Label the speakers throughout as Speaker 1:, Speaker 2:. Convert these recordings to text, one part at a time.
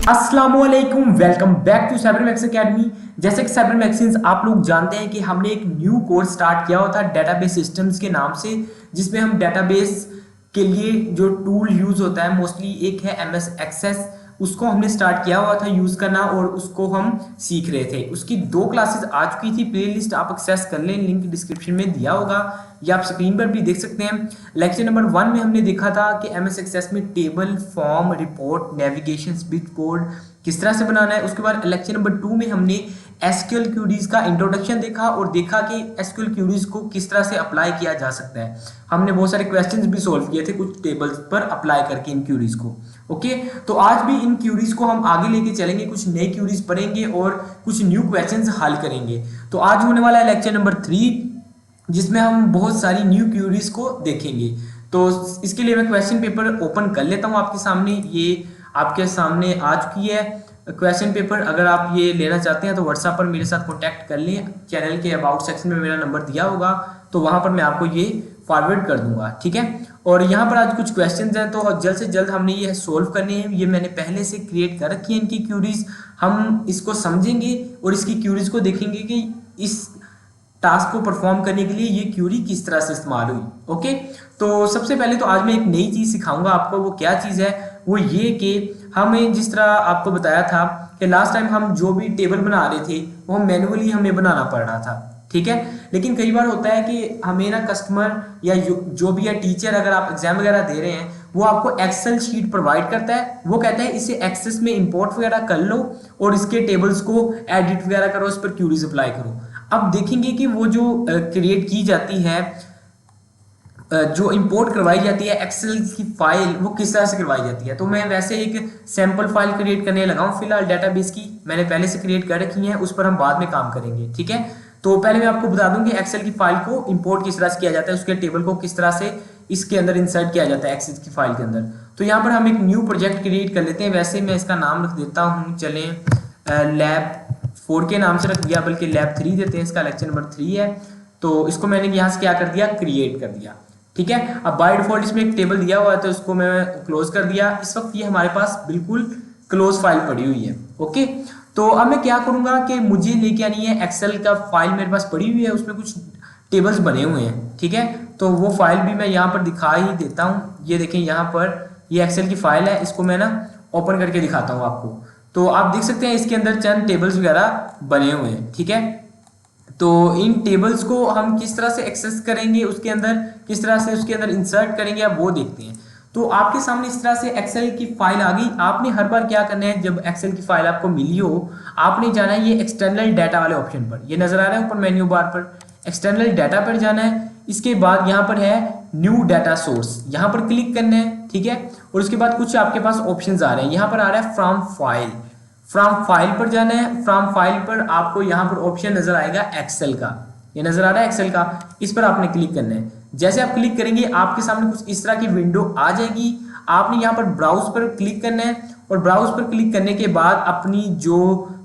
Speaker 1: अस्सलामुअलैकुम, welcome back to साइबरमैक्स academy. जैसे कि साइबरमैक्सिन्स आप लोग जानते हैं कि हमने एक न्यू कोर्स स्टार्ट किया हुआ था डेटाबेस सिस्टम्स के नाम से, जिसमें हम डेटाबेस के लिए जो टूल यूज होता है मोस्टली एक है एमएस एक्सेस, उसको हमने स्टार्ट किया हुआ था यूज करना और उसको हम सीख रहे थे। उसकी 2 क्लासेस आ चुकी थी, प्लेलिस्ट आप एक्सेस कर लें, लिंक डिस्क्रिप्शन में दिया होगा या आप स्क्रीन पर भी देख सकते हैं। लेक्चर नंबर 1 में हमने देखा था कि एमएस एक्सेस में table, form, report, navigation, switch board किस तरह से बनाना है। उसके बाद लेक्चर नंबर 2 में हमने एसक्यूएल क्यूरीज का इंट्रोडक्शन देखा और देखा कि एसक्यूएल क्यूरीज को किस तरह से अप्लाई किया जा सकता है। हमने बहुत सारे क्वेश्चंस भी सॉल्व किए थे कुछ टेबल्स पर अप्लाई करके इन क्यूरीज को। ओके, तो आज भी इन क्यूरीज को हम आगे लेके चलेंगे, कुछ नए क्यूरीज पढ़ेंगे और कुछ न्यू क्वेश्चंस हल करेंगे। तो आज होने वाला है लेक्चर नंबर 3, जिसमें हम बहुत सारी न्यू क्यूरीज को देखेंगे। तो इसके लिए मैं क्वेश्चन पेपर ओपन कर लेता हूँ आपके सामने। ये आपके सामने आ चुकी है क्वेश्चन पेपर। अगर आप ये लेना चाहते हैं तो व्हाट्सएप पर मेरे साथ कॉन्टैक्ट कर लें। चैनल के अबाउट सेक्शन में मेरा नंबर दिया होगा, तो वहाँ पर मैं आपको ये फॉरवर्ड कर दूंगा, ठीक है। और यहाँ पर आज कुछ क्वेश्चंस हैं, तो जल्द से जल्द हमने ये सोल्व करने हैं। ये मैंने पहले से क्रिएट कर रखी है इनकी क्यूरीज। हम इसको समझेंगे और इसकी क्यूरीज को देखेंगे कि इस टास्क को परफॉर्म करने के लिए ये क्यूरी किस तरह से इस्तेमाल हुई। ओके, तो सबसे पहले तो आज मैं एक नई चीज़ सिखाऊंगा आपको। वो क्या चीज़ है? वो ये कि हमें जिस तरह आपको बताया था कि लास्ट टाइम हम जो भी टेबल बना रहे थे वो मैनुअली हमें बनाना पड़ रहा था, ठीक है। लेकिन कई बार होता है कि हमें ना कस्टमर या जो भी है टीचर, अगर आप एग्जाम वगैरह दे रहे हैं, वो आपको एक्सेल शीट प्रोवाइड करता है। वो कहता है इसे एक्सेस में इंपोर्ट वगैरह कर लो और इसके टेबल्स को एडिट वगैरह करो, इस पर क्यूरीज अप्लाई करो। अब देखेंगे कि वो जो क्रिएट की जाती है, जो इंपोर्ट करवाई जाती है एक्सेल की फाइल, वो किस तरह से करवाई जाती है। तो मैं वैसे एक सैंपल फाइल क्रिएट करने लगा हूँ फिलहाल। डेटाबेस की मैंने पहले से क्रिएट कर रखी है, उस पर हम बाद में काम करेंगे, ठीक है। तो पहले मैं आपको बता दूं कि एक्सेल की फाइल को इंपोर्ट किस तरह से किया जाता है, उसके टेबल को किस तरह से इसके अंदर इंसर्ट किया जाता है एक्सेल की फाइल के अंदर। तो यहाँ पर हम एक न्यू प्रोजेक्ट क्रिएट कर लेते हैं। वैसे मैं इसका नाम रख देता हूँ, चलें लैब 4 के नाम से रख दिया, बल्कि लैब 3 देते हैं, इसका लेक्चर नंबर 3 है। तो इसको मैंने यहाँ से क्या कर दिया, क्रिएट कर दिया, ठीक है। अब बाय डिफॉल्ट इसमें एक टेबल दिया हुआ है, तो इसको मैं क्लोज कर दिया। इस वक्त ये हमारे पास बिल्कुल क्लोज फाइल पड़ी हुई है। ओके, तो अब मैं क्या करूंगा कि मुझे लेके आनी है एक्सेल का फाइल, मेरे पास पड़ी हुई है, उसमें कुछ टेबल्स बने हुए हैं, ठीक है। तो वो फाइल भी मैं यहाँ पर दिखा ही देता हूँ। ये देखें, यहाँ पर ये एक्सेल की फाइल है, इसको मैं ना ओपन करके दिखाता हूँ आपको। तो आप देख सकते हैं इसके अंदर चंद टेबल्स वगैरह बने हुए हैं, ठीक है। तो इन टेबल्स को हम किस तरह से एक्सेस करेंगे, उसके अंदर किस तरह से उसके अंदर इंसर्ट करेंगे, आप वो देखते हैं। तो आपके सामने इस तरह से एक्सेल की फाइल आ गई। आपने हर बार क्या करना है, जब एक्सेल की फाइल आपको मिली हो, आपने जाना है ये एक्सटर्नल डाटा वाले ऑप्शन पर, ये नजर आ रहा है ऊपर मेन्यू बार पर, एक्सटर्नल डाटा पर जाना है। इसके बाद यहाँ पर है न्यू डाटा सोर्स, यहाँ पर क्लिक करना है, ठीक है। और उसके बाद कुछ आपके पास ऑप्शन आ रहे हैं, यहाँ पर आ रहा है फ्रॉम फाइल, फ्रॉम फाइल पर जाना है। फ्रॉम फाइल पर आपको यहाँ पर ऑप्शन नजर आएगा एक्सेल का, ये नजर आ रहा है एक्सेल का, इस पर आपने क्लिक करना है। जैसे आप क्लिक करेंगे आपके सामने कुछ इस तरह की विंडो आ जाएगी। आपने यहाँ पर ब्राउज पर क्लिक करना है और ब्राउज पर क्लिक करने के बाद अपनी जो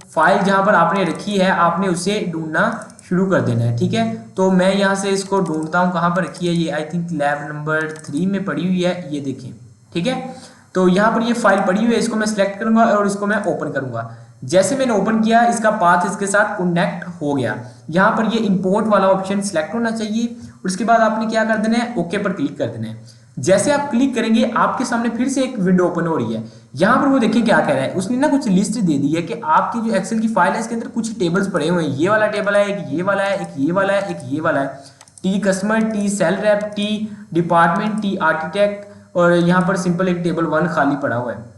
Speaker 1: फाइल जहाँ पर आपने रखी है आपने उसे ढूंढना शुरू कर देना है, ठीक है। तो मैं यहाँ से इसको ढूंढता हूँ, कहाँ पर रखी है ये, आई थिंक लैब नंबर 3 में पड़ी हुई है, ये देखें, ठीक है। तो यहाँ पर ये फाइल पड़ी हुई है, इसको मैं सिलेक्ट करूंगा और इसको मैं ओपन करूंगा। जैसे मैंने ओपन किया, इसका पाथ इसके साथ कनेक्ट हो गया। यहाँ पर ये इंपोर्ट वाला ऑप्शन सिलेक्ट होना चाहिए और उसके बाद आपने क्या कर देना है, ओके पर क्लिक कर देना है। जैसे आप क्लिक करेंगे आपके सामने फिर से एक विंडो ओपन हो रही है। यहाँ पर वो देखिए क्या कह रहा है, उसने ना कुछ लिस्ट दे दी है कि आपकी जो एक्सेल की फाइल है इसके अंदर कुछ टेबल्स पड़े हुए हैं। ये वाला टेबल है, एक ये वाला है, एक ये वाला है, एक ये वाला है, T customer, T sale rep, T department, T architect, और यहाँ पर सिंपल एक टेबल 1 खाली पड़ा हुआ है।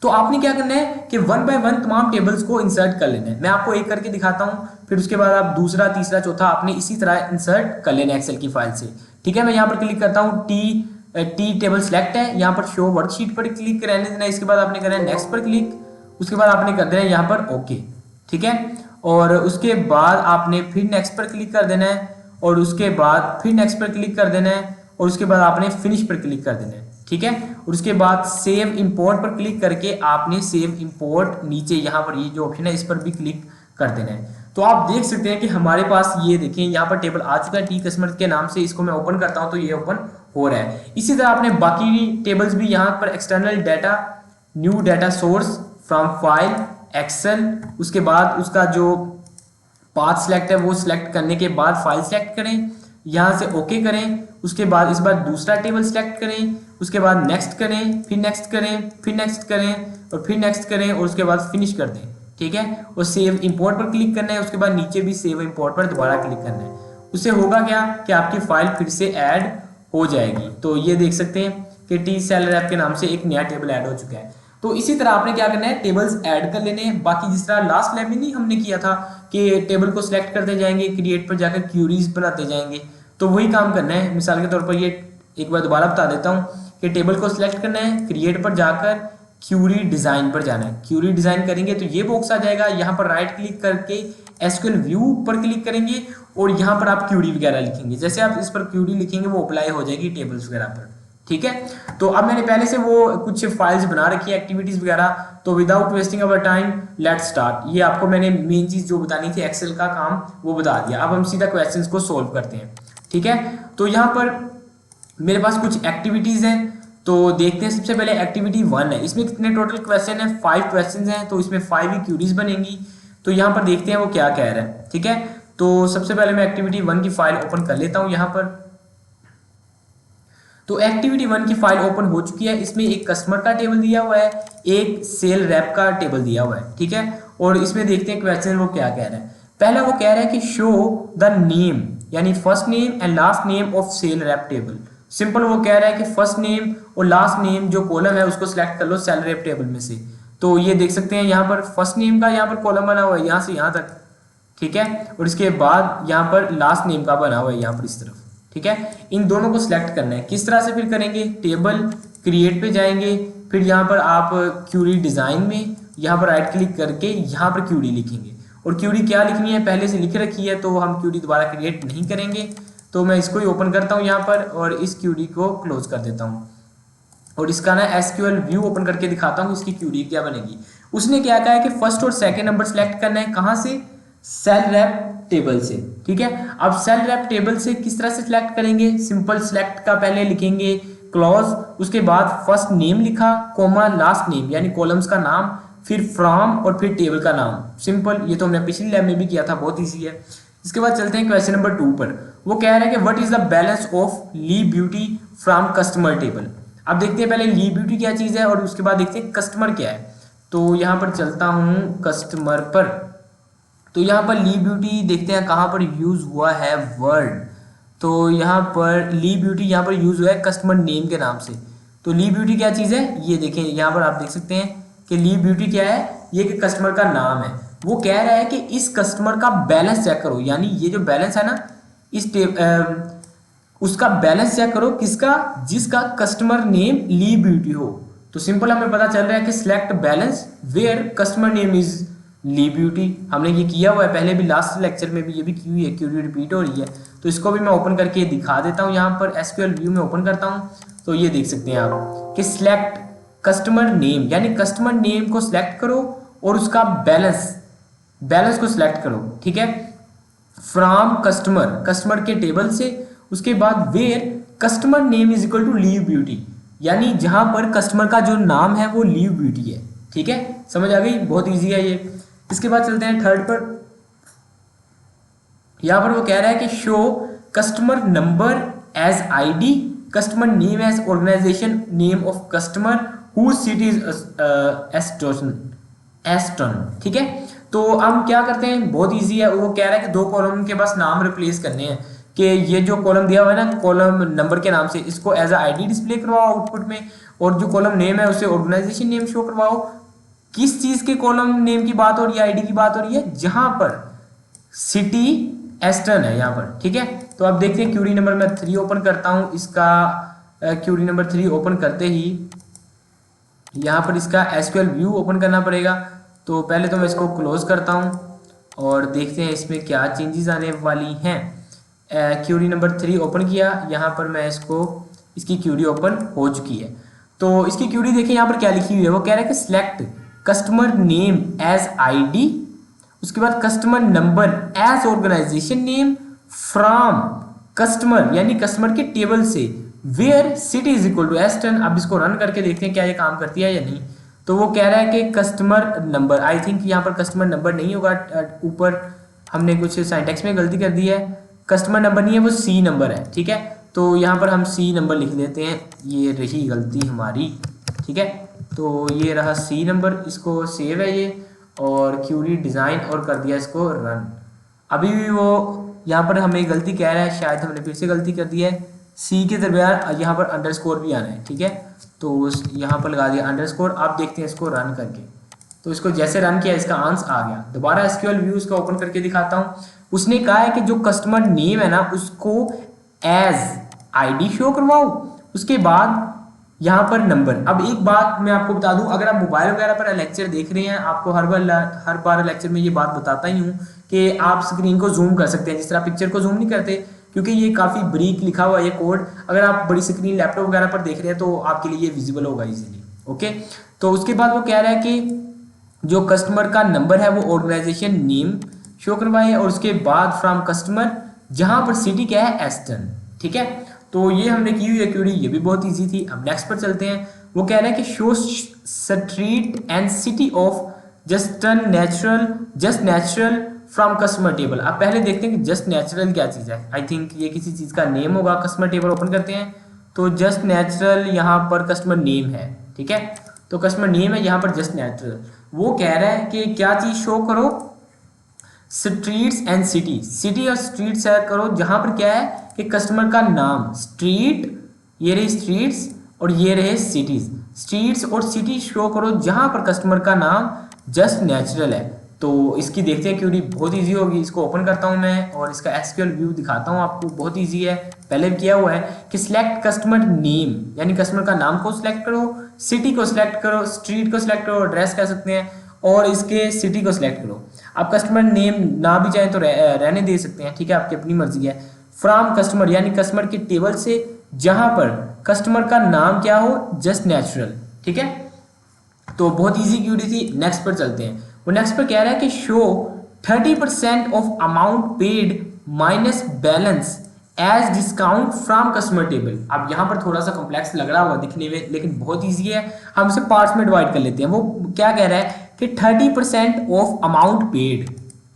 Speaker 1: तो आपने क्या करना है कि 1 बाय 1 तमाम टेबल्स को इंसर्ट कर लेना है। मैं आपको एक करके दिखाता हूँ, फिर उसके बाद आप दूसरा, तीसरा, चौथा आपने इसी तरह इंसर्ट कर लेना है एक्सेल की फाइल से, ठीक है। मैं यहाँ पर क्लिक करता हूँ, टी टेबल सेलेक्ट है, यहाँ पर शो वर्कशीट पर क्लिक रहने देना है। इसके बाद आपने करना है नेक्स्ट पर क्लिक, उसके बाद आपने कर देना है यहाँ पर ओके, ठीक है। और उसके बाद आपने फिर नेक्स्ट पर क्लिक कर देना है और उसके बाद फिर नेक्स्ट पर क्लिक कर देना है और उसके बाद आपने फिनिश पर क्लिक कर देना है, ठीक है। और उसके बाद सेव इंपोर्ट पर क्लिक करके आपने सेव इंपोर्ट नीचे यहाँ पर ये जो ऑप्शन है इस पर भी क्लिक कर देना है। तो आप देख सकते हैं कि हमारे पास ये देखें यहाँ पर टेबल आ चुका है टी कस्टमर के नाम से। इसको मैं ओपन करता हूँ तो ये ओपन हो रहा है। इसी तरह आपने बाकी टेबल्स भी यहाँ पर external data, new data source, from file Excel, उसके बाद उसका जो पाथ सिलेक्ट है वो सिलेक्ट करने के बाद फाइल सिलेक्ट करें, यहाँ से ओके करें, उसके बाद इस बार दूसरा टेबल सिलेक्ट करें, उसके बाद नेक्स्ट करें, फिर नेक्स्ट करें, फिर नेक्स्ट करें और फिर नेक्स्ट करें और उसके बाद फिनिश कर दें। ठीक है, और सेव इंपोर्ट पर क्लिक करना है, उसके बाद नीचे भी सेव इंपोर्ट पर दोबारा क्लिक करना है। उससे होगा क्या कि आपकी फाइल फिर से ऐड हो जाएगी। तो ये देख सकते हैं कि टी सेल रैप के नाम से एक नया टेबल ऐड हो चुका है। तो इसी तरह आपने क्या करना है, टेबल्स ऐड कर लेने हैं। बाकी जिस तरह लास्ट लैब में नहीं हमने किया था कि टेबल को सिलेक्ट करते जाएंगे, क्रिएट पर जाकर क्यूरीज बनाते जाएंगे, तो वही काम करना है। मिसाल के तौर पर ये एक बार दोबारा बता देता हूँ कि टेबल को सिलेक्ट करना है, क्रिएट पर जाकर क्यूरी डिजाइन पर जाना है। क्यूरी डिजाइन करेंगे तो ये बॉक्स आ जाएगा, यहाँ पर राइट क्लिक करके एसक्यूएल व्यू पर क्लिक करेंगे और यहाँ पर आप क्यूरी वगैरह लिखेंगे। जैसे आप इस पर क्यूरी लिखेंगे वो अप्लाई हो जाएगी टेबल्स वगैरह पर। ठीक है, तो अब मैंने पहले से वो कुछ फाइल्स बना रखी है एक्टिविटीज वगैरह, तो without wasting our time let's start. ये आपको मैंने मेन चीज जो बतानी थी एक्सेल का काम वो बता दिया। अब हम सीधा क्वेश्चंस को सोल्व करते हैं। ठीक है, तो यहाँ पर मेरे पास कुछ एक्टिविटीज हैं, तो देखते हैं। सबसे पहले एक्टिविटी 1 है, इसमें कितने टोटल क्वेश्चन है, 5 क्वेश्चन हैं, तो इसमें 5 ही क्यूरीज बनेंगी। तो यहाँ पर देखते हैं वो क्या कह रहा है। ठीक है, तो सबसे पहले मैं एक्टिविटी 1 की फाइल ओपन कर लेता हूँ यहाँ पर। तो एक्टिविटी 1 की फाइल ओपन हो चुकी है। इसमें एक कस्टमर का टेबल दिया हुआ है, एक सेल रैप का टेबल दिया हुआ है। ठीक है, और इसमें देखते हैं क्वेश्चन वो क्या कह रहा है। पहला वो कह रहा है कि शो द नेम, यानी first name and last name of sale rep table. Simple वो कह रहा है कि फर्स्ट नेम और लास्ट नेम जो कॉलम है उसको सिलेक्ट कर लो सेल रैप टेबल में से। तो ये देख सकते हैं यहाँ पर फर्स्ट नेम का यहाँ पर कॉलम बना हुआ है यहाँ से यहाँ तक। ठीक है, और इसके बाद यहाँ पर लास्ट नेम का बना हुआ है यहाँ पर इस तरफ। ठीक है, इन दोनों को सिलेक्ट करना है। किस तरह से फिर करेंगे, टेबल क्रिएट पे जाएंगे, फिर यहाँ पर आप क्यूरी डिजाइन में यहाँ पर राइट क्लिक करके यहाँ पर क्यूरी लिखेंगे। और क्यूरी क्या लिखनी है पहले से लिख रखी है, तो हम क्यूरी दोबारा क्रिएट नहीं करेंगे। तो मैं इसको ही ओपन करता हूँ यहाँ पर और इस क्यूरी को क्लोज कर देता हूँ और इसका ना एसक्यूएल व्यू ओपन करके दिखाता हूँ इसकी क्यूरी क्या बनेगी। उसने क्या कहा है कि फर्स्ट और सेकेंड नंबर सेलेक्ट करना है, कहाँ से, सेल रैप टेबल से। ठीक है, अब सेल रैप टेबल से किस तरह से सिलेक्ट करेंगे, सिंपल सिलेक्ट का पहले लिखेंगे क्लॉज, उसके बाद फर्स्ट नेम लिखा, कोमा लास्ट नेम यानी कॉलम्स का नाम, फिर फ्रॉम और फिर टेबल का नाम। सिंपल, ये तो हमने पिछली लैब में भी किया था, बहुत ईजी है। इसके बाद चलते हैं क्वेश्चन नंबर 2 पर। वो कह रहा है कि what is the balance of Lee Beauty from customer table. अब देखते हैं पहले ली ब्यूटी क्या चीज है और उसके बाद देखते हैं कस्टमर क्या है। तो यहाँ पर चलता हूँ कस्टमर पर। तो यहाँ पर ली ब्यूटी देखते हैं कहाँ पर यूज हुआ है वर्ड। तो यहाँ पर ली ब्यूटी यहाँ पर यूज हुआ है कस्टमर नेम के नाम से। तो ली ब्यूटी क्या चीज़ है, ये देखें यहाँ पर आप देख सकते हैं कि ली ब्यूटी क्या है, ये कि कस्टमर का नाम है। वो कह रहा है कि इस कस्टमर का बैलेंस चेक करो, यानी ये जो बैलेंस है ना इस उसका बैलेंस चेक करो, किसका, जिसका कस्टमर नेम ली ब्यूटी हो। तो सिंपल हमें पता चल रहा है कि select balance where customer name is Lee Beauty. हमने ये किया हुआ है पहले भी, लास्ट लेक्चर में भी ये भी की हुई है, क्यूरी रिपीट हो रही है। तो इसको भी मैं ओपन करके दिखा देता हूँ, यहाँ पर एसक्यूएल व्यू में ओपन करता हूँ। तो ये देख सकते हैं आप कि सिलेक्ट कस्टमर नेम, यानी कस्टमर नेम को सिलेक्ट करो और उसका बैलेंस को सिलेक्ट करो। ठीक है, फ्रॉम कस्टमर, कस्टमर के टेबल से, उसके बाद where customer name is equal to Lee Beauty, यानी जहां पर कस्टमर का जो नाम है वो लीव ब्यूटी है। ठीक है, समझ आ गई, बहुत इजी है ये। इसके बाद चलते हैं थर्ड पर। यहां पर वो कह रहा है कि show customer number as ID, customer name as organisation name of customer who city is Aston. ठीक है, तो हम क्या करते हैं, बहुत इजी है। वो कह रहा है कि 2 कॉलम के बस नाम रिप्लेस करने हैं, कि ये जो कॉलम दिया हुआ है ना कॉलम नंबर के नाम से, इसको एज आईडी डिस्प्ले करवाओ आउटपुट में, और जो कॉलम नेम है उसे ऑर्गेनाइजेशन नेम शो करवाओ। किस चीज के कॉलम नेम की बात हो रही है, आईडी की बात हो रही है, जहां पर सिटी एस्टन है यहाँ पर। ठीक है, तो अब देखते हैं क्यूरी नंबर मैं 3 ओपन करता हूँ। इसका क्यूरी नंबर 3 ओपन करते ही यहाँ पर इसका एसक्यूएल व्यू ओपन करना पड़ेगा। तो पहले तो मैं इसको क्लोज करता हूँ और देखते हैं इसमें क्या चेंजेस आने वाली हैं। क्यूरी नंबर 3 ओपन किया, यहाँ पर मैं इसकी क्यूरी ओपन हो चुकी है। तो इसकी क्यूरी देखिए यहाँ पर क्या लिखी हुई है। वो कह रहा है कि select customer name as ID, उसके बाद customer number as organisation name from customer, यानी कस्टमर के टेबल से, where city is equal to Aston. अब इसको रन करके देखते हैं क्या ये काम करती है या नहीं। तो वो कह रहा है कि कस्टमर नंबर, आई थिंक यहाँ पर कस्टमर नंबर नहीं होगा, ऊपर हमने कुछ सिंटैक्स में गलती कर दी है, कस्टमर नंबर नहीं है वो सी नंबर है, ठीक है। तो यहाँ पर हम सी नंबर लिख देते हैं, ये रही गलती हमारी, ठीक है। तो ये रहा सी नंबर, इसको सेव है ये, और क्यूरी डिज़ाइन और कर दिया इसको रन। अभी भी वो यहाँ पर हमें गलती कह रहा है, शायद हमने फिर से गलती कर दी है, सी के दरमियान यहाँ पर अंडरस्कोर भी आना है, ठीक है। तो यहाँ पर लगा दिया अंडरस्कोर। आप देखते हैं इसको रन करके, तो इसको जैसे रन किया इसका आंसर आ गया। दोबारा एसक्यूएल व्यू इसका ओपन करके दिखाता हूँ। उसने कहा है कि जो कस्टमर नेम है ना उसको एज आईडी शो करवाओ, उसके बाद यहाँ पर नंबर। अब एक बात मैं आपको बता दूं, अगर आप मोबाइल वगैरह पर लेक्चर देख रहे हैं, आपको हर बार लेक्चर में ये बात बताता ही हूँ कि आप स्क्रीन को जूम कर सकते हैं, जिस तरह पिक्चर को जूम नहीं करते, क्योंकि ये काफ़ी ब्रीक लिखा हुआ है ये कोड। अगर आप बड़ी स्क्रीन लैपटॉप वगैरह पर देख रहे हैं तो आपके लिए ये विजिबल होगा इजीली, ओके। तो उसके बाद वो कह रहा है कि जो कस्टमर का नंबर है वो ऑर्गेनाइजेशन नेम शो करवाए, और उसके बाद फ्रॉम कस्टमर, जहां पर सिटी क्या है एस्टन, ठीक है। तो ये हमने की हुई है क्यूरी, ये भी बहुत इजी थी। अब नेक्स्ट पर चलते हैं। वो कह रहा है कि show street and city of just natural from customer table. अब पहले देखते हैं कि जस्ट नेचुरल क्या चीज़ है। आई थिंक ये किसी चीज़ का नेम होगा। कस्टमर टेबल ओपन करते हैं तो जस्ट नेचुरल यहाँ पर कस्टमर नेम है, ठीक है। तो कस्टमर नेम है यहाँ पर जस्ट नेचुरल। वो कह रहा है कि क्या चीज़ शो करो, स्ट्रीट्स एंड सिटी, सिटी और स्ट्रीट सेलेक्ट करो, जहां पर क्या है कि कस्टमर का नाम स्ट्रीट, ये रही स्ट्रीट्स और ये रहे सिटीज, स्ट्रीट्स और सिटी शो करो जहां पर कस्टमर का नाम जस्ट नेचुरल है। तो इसकी देखते हैं क्यूरी, बहुत इजी होगी। इसको ओपन करता हूं मैं और इसका एसक्यूएल व्यू दिखाता हूं आपको, बहुत इजी है, पहले भी किया हुआ है कि सिलेक्ट कस्टमर नेम, यानी कस्टमर का नाम को सिलेक्ट करो, सिटी को सिलेक्ट करो, स्ट्रीट को सिलेक्ट करो, एड्रेस कह सकते हैं, और इसके सिटी को सिलेक्ट करो। आप कस्टमर नेम ना भी चाहें तो रहने दे सकते हैं, ठीक है, आपकी अपनी मर्जी है। फ्रॉम कस्टमर यानी कस्टमर के टेबल से, जहां पर कस्टमर का नाम क्या हो जस्ट नेचुरल, ठीक है। तो बहुत इजी क्यूरी थी। नेक्स्ट पर चलते हैं। वो नेक्स्ट पर कह रहा है कि show 30% of amount paid minus balance as discount from customer table. अब यहाँ पर थोड़ा सा कॉम्प्लेक्स लग रहा होगा दिखने में, लेकिन बहुत इजी है। हम इसे पार्ट्स में डिवाइड कर लेते हैं। वो क्या कह रहा है कि 30% ऑफ अमाउंट पेड,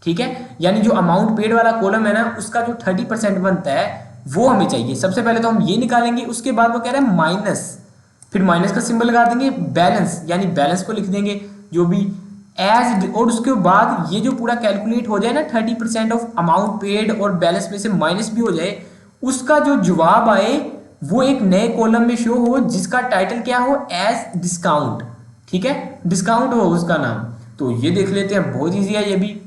Speaker 1: ठीक है, यानी जो अमाउंट पेड वाला कॉलम है ना उसका जो 30% बनता है वो हमें चाहिए। सबसे पहले तो हम ये निकालेंगे, उसके बाद वो कह रहा है माइनस, फिर माइनस का सिंबल लगा देंगे, बैलेंस यानी बैलेंस को लिख देंगे जो भी एज, और उसके बाद ये जो पूरा कैलकुलेट हो जाए ना 30% ऑफ अमाउंट पेड और बैलेंस में से माइनस भी हो जाए, उसका जो जवाब आए वो एक नए कॉलम में शो हो जिसका टाइटल क्या हो एज डिस्काउंट, ठीक है, डिस्काउंट हो उसका नाम। तो ये देख लेते हैं, बहुत ईजी है, ये भी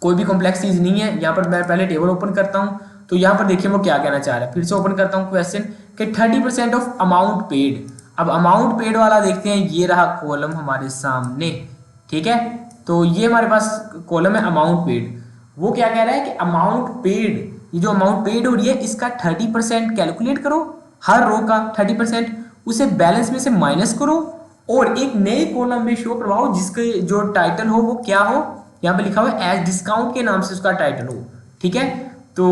Speaker 1: कोई भी कॉम्प्लेक्स चीज नहीं है। यहाँ पर मैं पहले टेबल ओपन करता हूँ तो यहाँ पर देखिए वो क्या कहना चाह रहा है। फिर से ओपन करता हूँ क्वेश्चन कि 30% ऑफ अमाउंट पेड। अब अमाउंट पेड वाला देखते हैं, ये रहा कॉलम हमारे सामने, ठीक है। तो ये हमारे पास कॉलम है अमाउंट पेड। वो क्या कह रहा है कि अमाउंट पेड, ये जो अमाउंट पेड हो रही है इसका 30% कैलकुलेट करो, हर रो का 30%, उसे बैलेंस में से माइनस करो और एक नए कॉलम में शो करवाओ जिसके जो टाइटल हो वो क्या हो, यहाँ पे लिखा हुआ है एज डिस्काउंट के नाम से उसका टाइटल हो, ठीक है। तो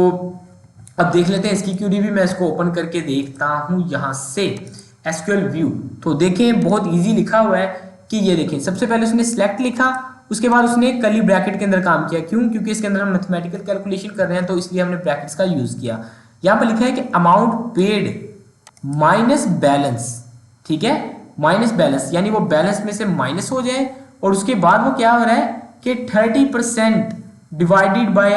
Speaker 1: अब देख लेते हैं इसकी क्यूरी भी। मैं इसको ओपन करके देखता हूँ यहाँ से एसक्यूएल व्यू। तो देखें बहुत इजी लिखा हुआ है कि ये देखें, सबसे पहले उसने सिलेक्ट लिखा, उसके बाद उसने कर्ली ब्रैकेट के अंदर काम किया। क्यों? क्योंकि इसके अंदर हम मैथमेटिकल कैलकुलेशन कर रहे हैं तो इसलिए हमने ब्रैकेट्स का यूज किया। यहाँ पर लिखा है कि अमाउंट पेड माइनस बैलेंस, ठीक है, माइनस बैलेंस यानी वो बैलेंस में से माइनस हो जाए, और उसके बाद वो क्या हो रहा है कि 30% डिवाइडेड बाय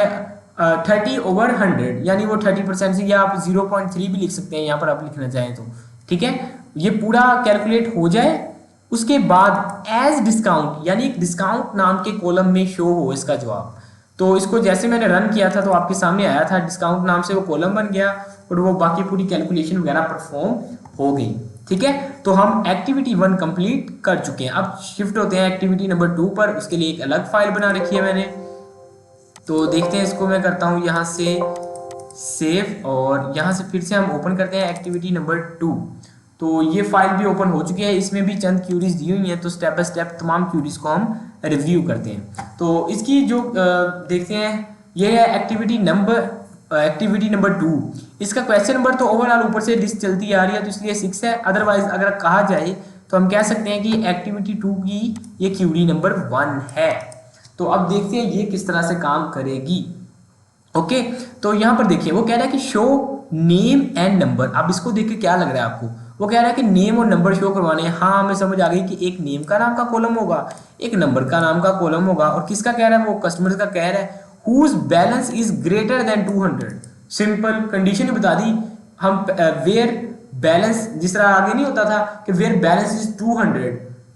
Speaker 1: 30/100, यानी वो 30% से, या आप 0.3 भी लिख सकते हैं यहाँ पर आप लिखना चाहें तो, ठीक है। ये पूरा कैलकुलेट हो जाए, उसके बाद एज डिस्काउंट यानी एक डिस्काउंट नाम के कॉलम में शो हो इसका जवाब। तो इसको जैसे मैंने रन किया था तो आपके सामने आया था, डिस्काउंट नाम से वो कॉलम बन गया और वो बाकी पूरी कैलकुलेशन वगैरह परफॉर्म हो गई, ठीक है। तो हम एक्टिविटी 1 कंप्लीट कर चुके हैं। अब शिफ्ट होते हैं एक्टिविटी नंबर 2 पर। उसके लिए एक अलग फाइल बना रखी है मैंने, तो देखते हैं इसको मैं करता हूँ यहाँ से सेव, और यहाँ से फिर से हम ओपन करते हैं एक्टिविटी नंबर 2। तो ये फाइल भी ओपन हो चुकी है, इसमें भी चंद क्यूरीज दी हुई हैं, तो स्टेप बाय स्टेप तमाम क्यूरीज को हम रिव्यू करते हैं। तो इसकी जो देखते हैं, ये है एक्टिविटी नंबर 2। इसका क्वेश्चन नंबर तो ओवरऑल ऊपर से लिस्ट चलती आ रही है तो इसलिए 6 है, अदरवाइज अगर कहा जाए तो हम कह सकते हैं कि एक्टिविटी 2 की ये क्यूरी नंबर 1 है। तो अब देखते हैं ये किस तरह से काम करेगी। ओके, तो यहाँ पर देखिए वो कह रहा है कि शो नेम एंड नंबर। अब इसको देख के क्या लग रहा है आपको, वो कह रहा है कि नेम और नंबर शो करवाने हैं। हाँ, हमें समझ आ गई कि एक नेम का नाम का कॉलम होगा, एक नंबर का नाम का कॉलम होगा, और किसका कह रहा है, वो कस्टमर का कह रहा है whose balance is greater than 200। Simple condition ही बता दी हम, वेयर बैलेंस जिस तरह आगे नहीं होता था कि वेयर बैलेंस इज 200,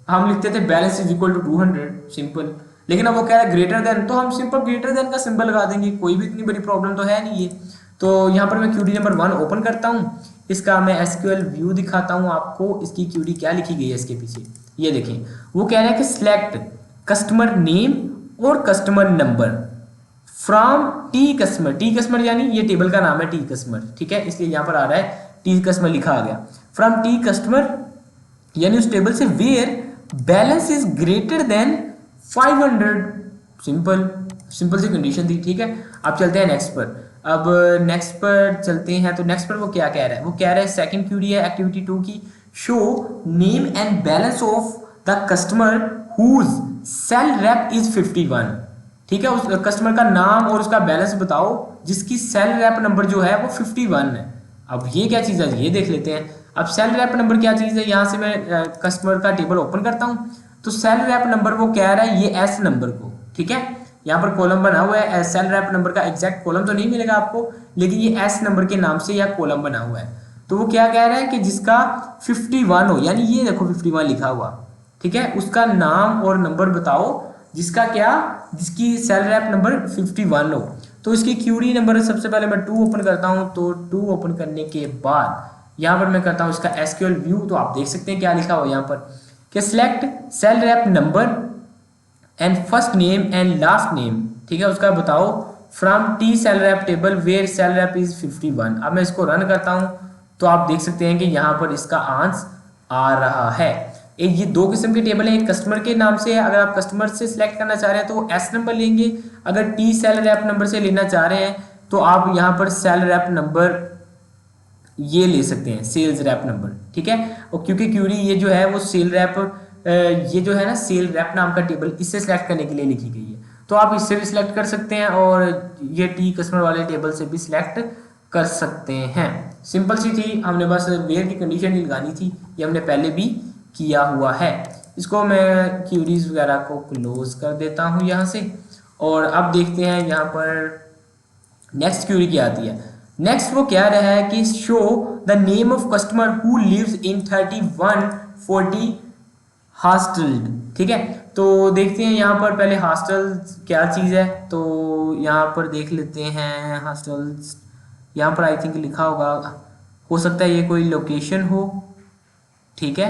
Speaker 1: हम लिखते थे balance is equal to 200 simple. लेकिन अब वो कह रहा है ग्रेटर देन, तो हम सिंपल ग्रेटर देन का सिंबल लगा देंगे, कोई भी इतनी बड़ी प्रॉब्लम तो है नहीं है। तो यहाँ पर मैं क्यूडी नंबर 1 ओपन करता हूँ, इसका मैं एसक्यूएल व्यू दिखाता हूँ आपको, इसकी क्यूडी क्या लिखी गई है इसके पीछे। ये देखें, वो कह रहा है कि सिलेक्ट कस्टमर नेम और customer number from T customer. T customer यानी ये टेबल का नाम है टी कस्टमर, ठीक है, इसलिए यहाँ पर आ रहा है टी कस्टमर लिखा आ गया। फ्रॉम टी कस्टमर यानी उस टेबल से where balance is greater than 500। Simple simple सी कंडीशन थी, ठीक है। अब चलते हैं नेक्स्ट पर। अब नेक्स्ट पर चलते हैं, तो नेक्स्ट पर वो क्या कह रहा है, वो कह रहा है सेकंड क्यूरी है एक्टिविटी 2 की, show name and balance of the customer whose sale rep is 51। ठीक है, उस कस्टमर का नाम और उसका बैलेंस बताओ जिसकी सेल रैप नंबर जो है वो 51 है। अब ये क्या चीज़ है ये देख लेते हैं। अब सेल रैप नंबर क्या चीज़ है, यहाँ से मैं कस्टमर का टेबल ओपन करता हूँ, तो सेल रैप नंबर वो कह रहा है ये एस नंबर को, ठीक है, यहाँ पर कॉलम बना हुआ है। सेल रैप नंबर का एग्जैक्ट कॉलम तो नहीं मिलेगा आपको, लेकिन ये एस नंबर के नाम से यह कॉलम बना हुआ है। तो वो क्या कह रहा है कि जिसका 51 हो, यानी ये देखो 51 लिखा हुआ, ठीक है, उसका नाम और नंबर बताओ जिसका क्या, जिसकी सेल रैप नंबर 51 हो। तो इसकी क्यूरी नंबर सबसे पहले मैं 2 ओपन करता हूँ, तो 2 ओपन करने के बाद यहाँ पर मैं करता हूँ इसका एसक्यूएल व्यू। तो आप देख सकते हैं क्या लिखा हुआ यहाँ पर कि select sale rep number and first name and last name, ठीक है, उसका बताओ from T sale rep table where sale rep is 51। अब मैं इसको रन करता हूँ, तो आप देख सकते हैं कि यहाँ पर इसका आंसर आ रहा है। एक ये 2 किस्म के टेबल हैं, एक कस्टमर के नाम से है, अगर आप कस्टमर से सिलेक्ट करना चाह रहे हैं तो एस नंबर लेंगे, अगर टी सेल रैप नंबर से लेना चाह रहे हैं तो आप यहाँ पर सेल रैप नंबर ये ले सकते हैं, सेल्स रैप नंबर, ठीक है। और क्योंकि क्यूरी ये जो है वो सेल रैप, ये जो है ना सेल रैप नाम का टेबल, इससे सिलेक्ट करने के लिए लिखी गई है, तो आप इससे भी सिलेक्ट कर सकते हैं और ये टी कस्टमर वाले टेबल से भी सिलेक्ट कर सकते हैं। सिंपल सी थी, हमने बस वेयर की कंडीशन ही लगानी थी, ये हमने पहले भी किया हुआ है। इसको मैं क्यूरीज वगैरह को क्लोज कर देता हूँ यहाँ से, और अब देखते हैं यहाँ पर नेक्स्ट क्यूरी क्या आती है। नेक्स्ट वो क्या रहा है कि show the name of customer who lives in 3140 hostel, ठीक है। तो देखते हैं यहाँ पर पहले हॉस्टल क्या चीज़ है, तो यहाँ पर देख लेते हैं हॉस्टल्स, यहाँ पर आई थिंक लिखा होगा, हो सकता है ये कोई लोकेशन हो, ठीक है।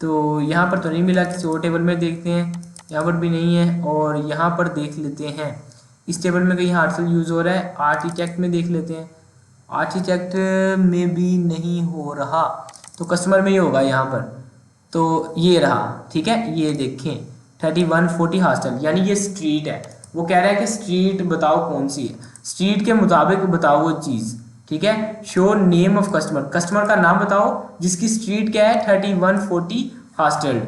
Speaker 1: तो यहाँ पर तो नहीं मिला, किसी और टेबल में देखते हैं, यहाँ पर भी नहीं है, और यहाँ पर देख लेते हैं इस टेबल में कहीं हॉस्टल यूज़ हो रहा है, आर्किटेक्ट में देख लेते हैं, आर्किटेक्ट में भी नहीं हो रहा, तो कस्टमर में ही होगा यहाँ पर, तो ये रहा, ठीक है, ये देखें 3140 हॉस्टल, यानी ये स्ट्रीट है। वो कह रहा है कि स्ट्रीट बताओ कौन सी है, स्ट्रीट के मुताबिक बताओ वो चीज़, ठीक है। Show name of customer, customer का नाम बताओ जिसकी स्ट्रीट क्या है 3140 हॉस्टल।